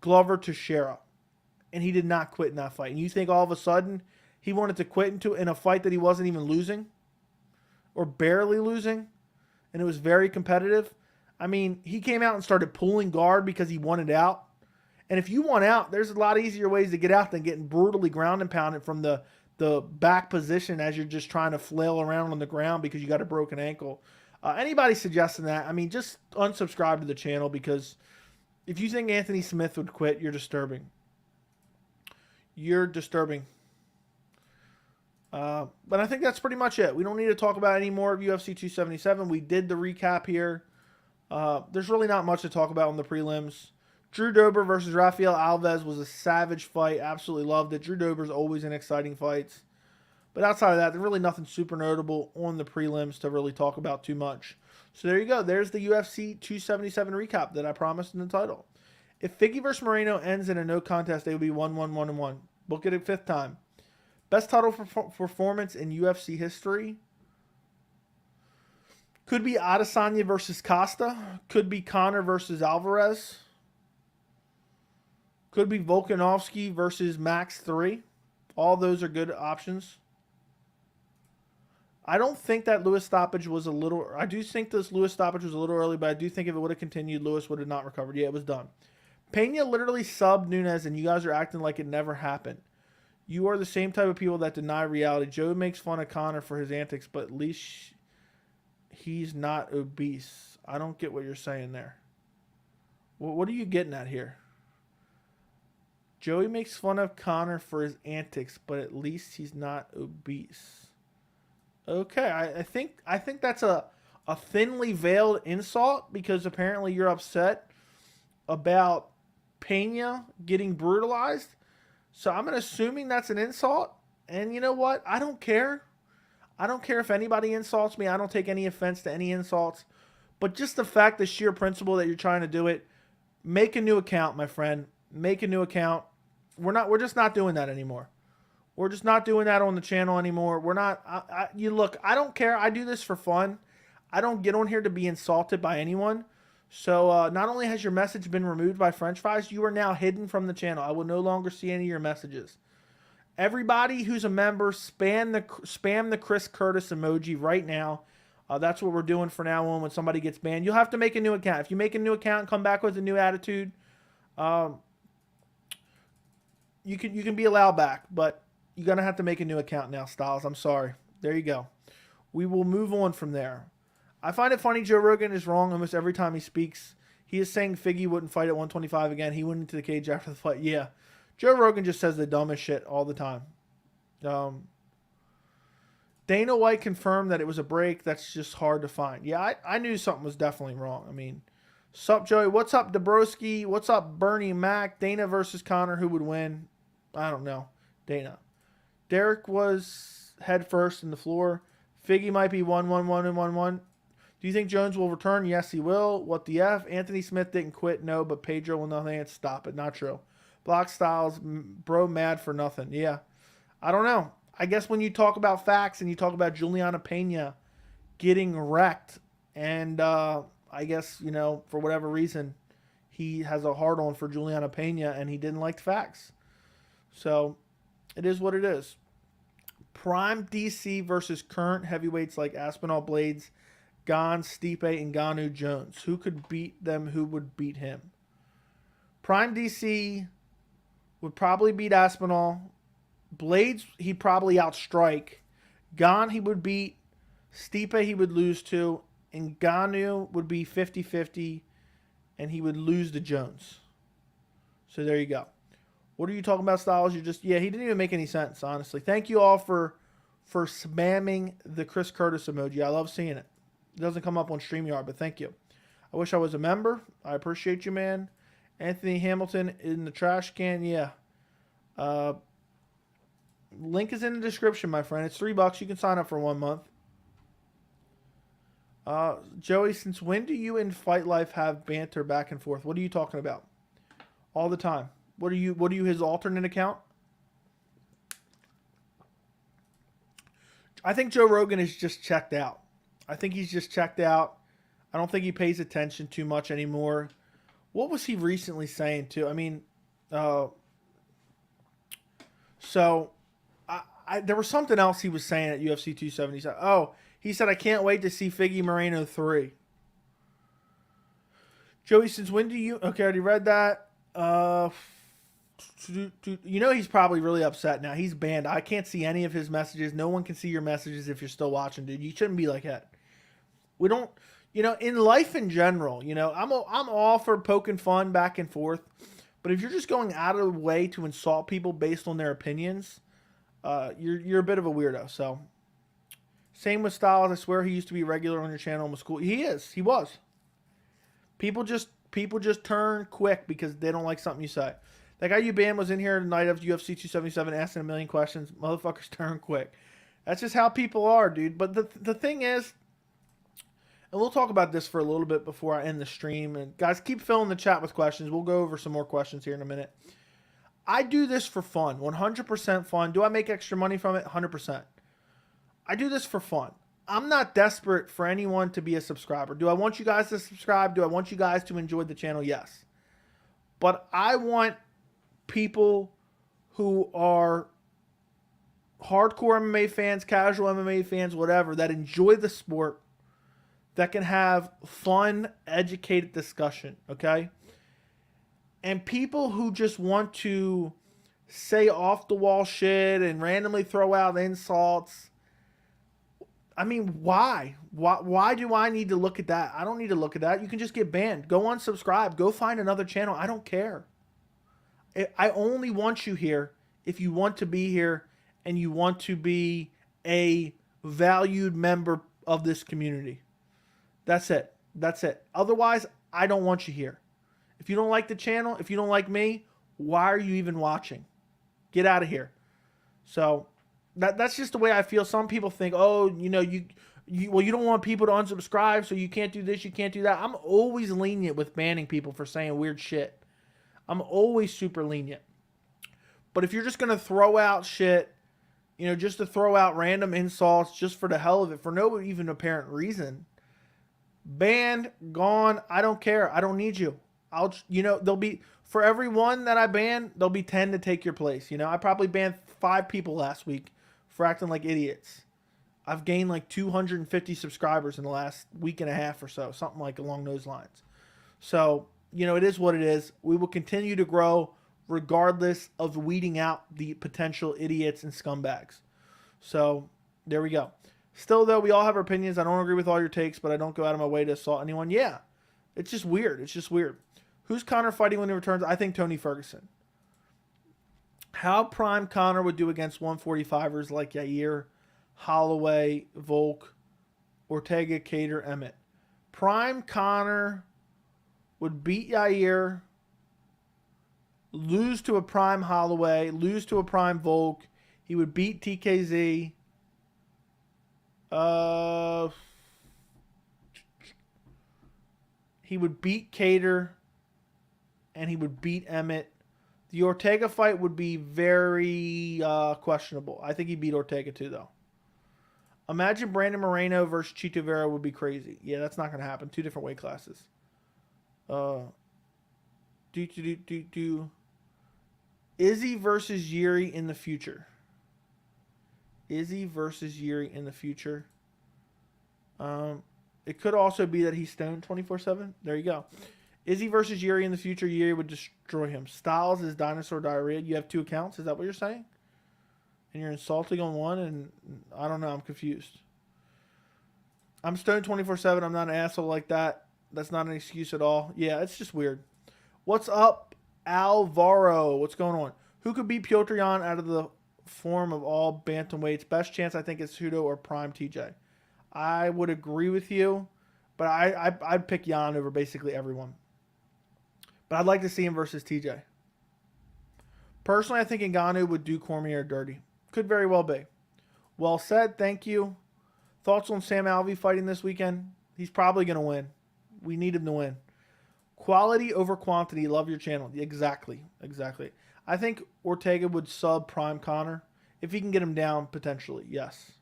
Glover Teixeira, and he did not quit in that fight. And you think all of a sudden he wanted to quit in a fight that he wasn't even losing or barely losing, and it was very competitive? I mean, he came out and started pulling guard because he wanted out. And if you want out, there's a lot easier ways to get out than getting brutally ground and pounded from the back position as you're just trying to flail around on the ground because you got a broken ankle. Anybody suggesting that, I mean, just unsubscribe to the channel, because if you think Anthony Smith would quit, you're disturbing. You're disturbing. But I think that's pretty much it. We don't need to talk about any more of UFC 277. We did the recap here. There's really not much to talk about in the prelims. Drew Dober versus Rafael Alves was a savage fight. Absolutely loved it. Drew Dober's always in exciting fights. But outside of that, there's really nothing super notable on the prelims to really talk about too much. So there you go. There's the UFC 277 recap that I promised in the title. If Figgy versus Moreno ends in a no contest, they will be 1-1-1-1. Book it a fifth time. Best title performance in UFC history. Could be Adesanya versus Costa. Could be Conor versus Alvarez. Could be Volkanovski versus Max 3. All those are good options. I don't think that Lewis stoppage was a little... I do think this Lewis stoppage was a little early, but I do think if it would have continued, Lewis would have not recovered. Yeah, it was done. Pena literally subbed Nunes, and you guys are acting like it never happened. You are the same type of people that deny reality. Joe makes fun of Conor for his antics, but at least he's not obese. I don't get what you're saying there. What are you getting at here? Joey makes fun of Conor for his antics, but at least he's not obese. Okay, I think that's a thinly veiled insult, because apparently you're upset about Pena getting brutalized. So I'm assuming that's an insult. And you know what? I don't care. I don't care if anybody insults me. I don't take any offense to any insults. But just the fact, the sheer principle that you're trying to do it, make a new account, my friend. Make a new account. We're just not doing that anymore. We're just not doing that on the channel anymore. We're not. You look, I don't care. I do this for fun. I don't get on here to be insulted by anyone. So not only has your message been removed by French Fries, you are now hidden from the channel. I will no longer see any of your messages. Everybody who's a member, spam the Chris Curtis emoji right now. That's what we're doing for now on when somebody gets banned. You'll have to make a new account. If you make a new account and come back with a new attitude, you can be allowed back, but you're going to have to make a new account now, Styles. I'm sorry. There you go. We will move on from there. I find it funny Joe Rogan is wrong almost every time he speaks. He is saying Figgy wouldn't fight at 125 again. He went into the cage after the fight. Yeah. Joe Rogan just says the dumbest shit all the time. Dana White confirmed that it was a break. That's just hard to find. Yeah, I knew something was definitely wrong. I mean, sup, Joey? What's up, Dabrowski? What's up, Bernie Mac? Dana versus Conor. Who would win? I don't know. Dana. Derek was head first in the floor. Figgy might be 1-1-1-1-1. Do you think Jones will return? Yes, he will. What the F? Anthony Smith didn't quit. No, but Pedro will nothing. Stop it. Not true. Block Styles, bro, mad for nothing. Yeah. I don't know. I guess when you talk about facts and you talk about Julianna Pena getting wrecked, and I guess, you know, for whatever reason, he has a hard-on for Julianna Pena, and he didn't like the facts. So, it is what it is. Prime DC versus current heavyweights like Aspinall Blades, Gon, Stipe, and Ngannou Jones. Who could beat them? Who would beat him? Prime DC would probably beat Aspinall. Blades, he'd probably outstrike. Gon, he would beat. Stipe, he would lose to. And Ngannou would be 50-50, and he would lose to Jones. So there you go. What are you talking about, Styles? You're just, yeah, he didn't even make any sense, honestly. Thank you all for spamming the Chris Curtis emoji. I love seeing it. It doesn't come up on StreamYard, but thank you. I wish I was a member. I appreciate you, man. Anthony Hamilton in the trash can. Yeah. Link is in the description, my friend. It's $3. You can sign up for 1 month. Joey, since when do you in Fight Life have banter back and forth? What are you talking about? All the time. What are you his alternate account? I think Joe Rogan is just checked out. I think he's just checked out. I don't think he pays attention too much anymore. What was he recently saying too? I mean, so there was something else he was saying at UFC 270. He said, he said, I can't wait to see Figgy Moreno 3. Joey, since when do you... Okay, I already read that. You know he's probably really upset now. He's banned. I can't see any of his messages. No one can see your messages if you're still watching, dude. You shouldn't be like that. We don't... in life in general, I'm all for poking fun back and forth. But if you're just going out of the way to insult people based on their opinions, you're a bit of a weirdo. So, same with Styles. I swear he used to be regular on your channel and was cool. He is. He was. People just turn quick because they don't like something you say. That guy you banned was in here the night of UFC 277 asking a million questions. Motherfuckers turn quick. That's just how people are, dude. But the thing is, and we'll talk about this for a little bit before I end the stream. And guys, keep filling the chat with questions. We'll go over some more questions here in a minute. I do this for fun, 100% fun. Do I make extra money from it? 100%. I do this for fun. I'm not desperate for anyone to be a subscriber. Do I want you guys to subscribe? Do I want you guys to enjoy the channel? Yes. But I want people who are hardcore MMA fans, casual MMA fans, whatever, that enjoy the sport, that can have fun, educated discussion, okay? And people who just want to say off-the-wall shit and randomly throw out insults. I mean, why? Why do I need to look at that? I don't need to look at that. You can just get banned. Go unsubscribe. Go find another channel. I don't care. I only want you here if you want to be here and you want to be a valued member of this community. That's it. That's it. Otherwise, I don't want you here. If you don't like the channel, if you don't like me, why are you even watching? Get out of here. So that's just the way I feel. Some people think, you don't want people to unsubscribe, so you can't do this, you can't do that. I'm always lenient with banning people for saying weird shit. I'm always super lenient. But if you're just going to throw out shit, just to throw out random insults just for the hell of it, for no even apparent reason, banned, gone, I don't care. I don't need you. There'll be, for every one that I ban, there'll be 10 to take your place. I probably banned 5 people last week for acting like idiots. I've gained like 250 subscribers in the last week and a half or so, something like along those lines. So, it is what it is. We will continue to grow regardless of weeding out the potential idiots and scumbags. So, there we go. Still, though, we all have our opinions. I don't agree with all your takes, but I don't go out of my way to assault anyone. Yeah, it's just weird. It's just weird. Who's Conor fighting when he returns? I think Tony Ferguson. How prime Conor would do against 145ers like Yair, Holloway, Volk, Ortega, Cater, Emmett. Prime Conor would beat Yair, lose to a prime Holloway, lose to a prime Volk. He would beat TKZ. He would beat Cater, and he would beat Emmett. The Ortega fight would be very questionable. I think he beat Ortega too, though. Imagine Brandon Moreno versus Chito Vera would be crazy. Yeah, that's not going to happen. 2 different weight classes. Izzy versus Yuri in the future. Izzy versus Yuri in the future. It could also be that he's stoned 24/7. There you go. Izzy versus Yuri in the future. Yuri would destroy him. Styles is dinosaur diarrhea. You have 2 accounts. Is that what you're saying? And you're insulting on one, and I don't know. I'm confused. I'm stoned 24/7. I'm not an asshole like that. That's not an excuse at all. Yeah, it's just weird. What's up, Alvaro? What's going on? Who could beat Piotr Jan out of the form of all bantamweights? Best chance, I think, is Hudo or Prime TJ. I would agree with you, but I'd pick Jan over basically everyone. But I'd like to see him versus TJ. Personally, I think Ngannou would do Cormier dirty. Could very well be. Well said. Thank you. Thoughts on Sam Alvey fighting this weekend? He's probably going to win. We need him to win. Quality over quantity. Love your channel. Exactly. I think Ortega would sub Prime Connor. If he can get him down, potentially, yes.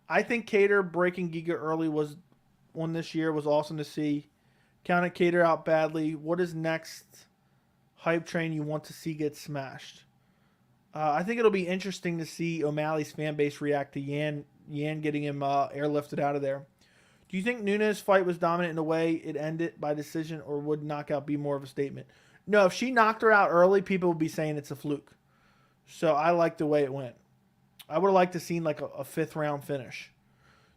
I think Cater breaking Giga early was one this year was awesome to see. Counted Cater out badly. What is next hype train you want to see get smashed? I think it'll be interesting to see O'Malley's fan base react to Yan getting him airlifted out of there. Do you think Nunes' fight was dominant in a way it ended by decision, or would knockout be more of a statement? No, if she knocked her out early, people would be saying it's a fluke. So I like the way it went. I would have liked to seen like a fifth round finish.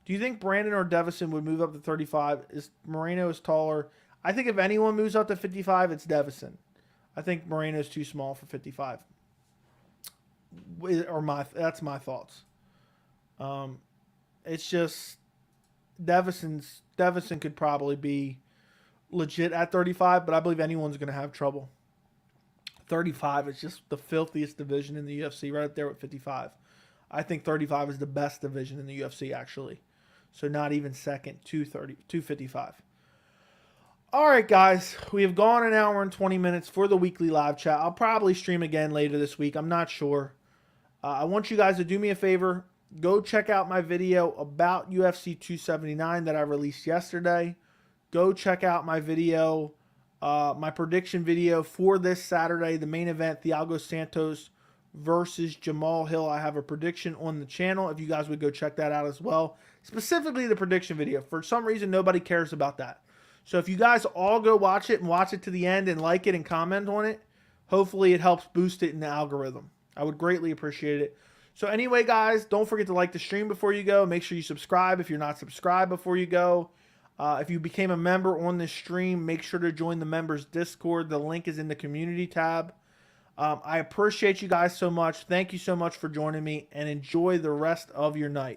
Do you think Brandon or Deiveson would move up to 35? Moreno is taller. I think if anyone moves up to 55, it's Deiveson. I think Moreno is too small for 55. That's my thoughts. It's just Deiveson could probably be legit at 35, but I believe anyone's going to have trouble. 35 is just the filthiest division in the UFC, right up there with 55. I think 35 is the best division in the UFC, actually. So not even second, 255. All right, guys. We have gone an hour and 20 minutes for the weekly live chat. I'll probably stream again later this week. I'm not sure. I want you guys to do me a favor. Go check out my video about UFC 279 that I released yesterday. Go check out my video, my prediction video for this Saturday, the main event, Thiago Santos versus Jamal Hill. I have a prediction on the channel if you guys would go check that out as well. Specifically the prediction video. For some reason, nobody cares about that. So if you guys all go watch it and watch it to the end and like it and comment on it, hopefully it helps boost it in the algorithm. I would greatly appreciate it. So anyway, guys, don't forget to like the stream before you go. Make sure you subscribe if you're not subscribed before you go. If you became a member on this stream, make sure to join the members Discord. The link is in the community tab. I appreciate you guys so much. Thank you so much for joining me, and enjoy the rest of your night.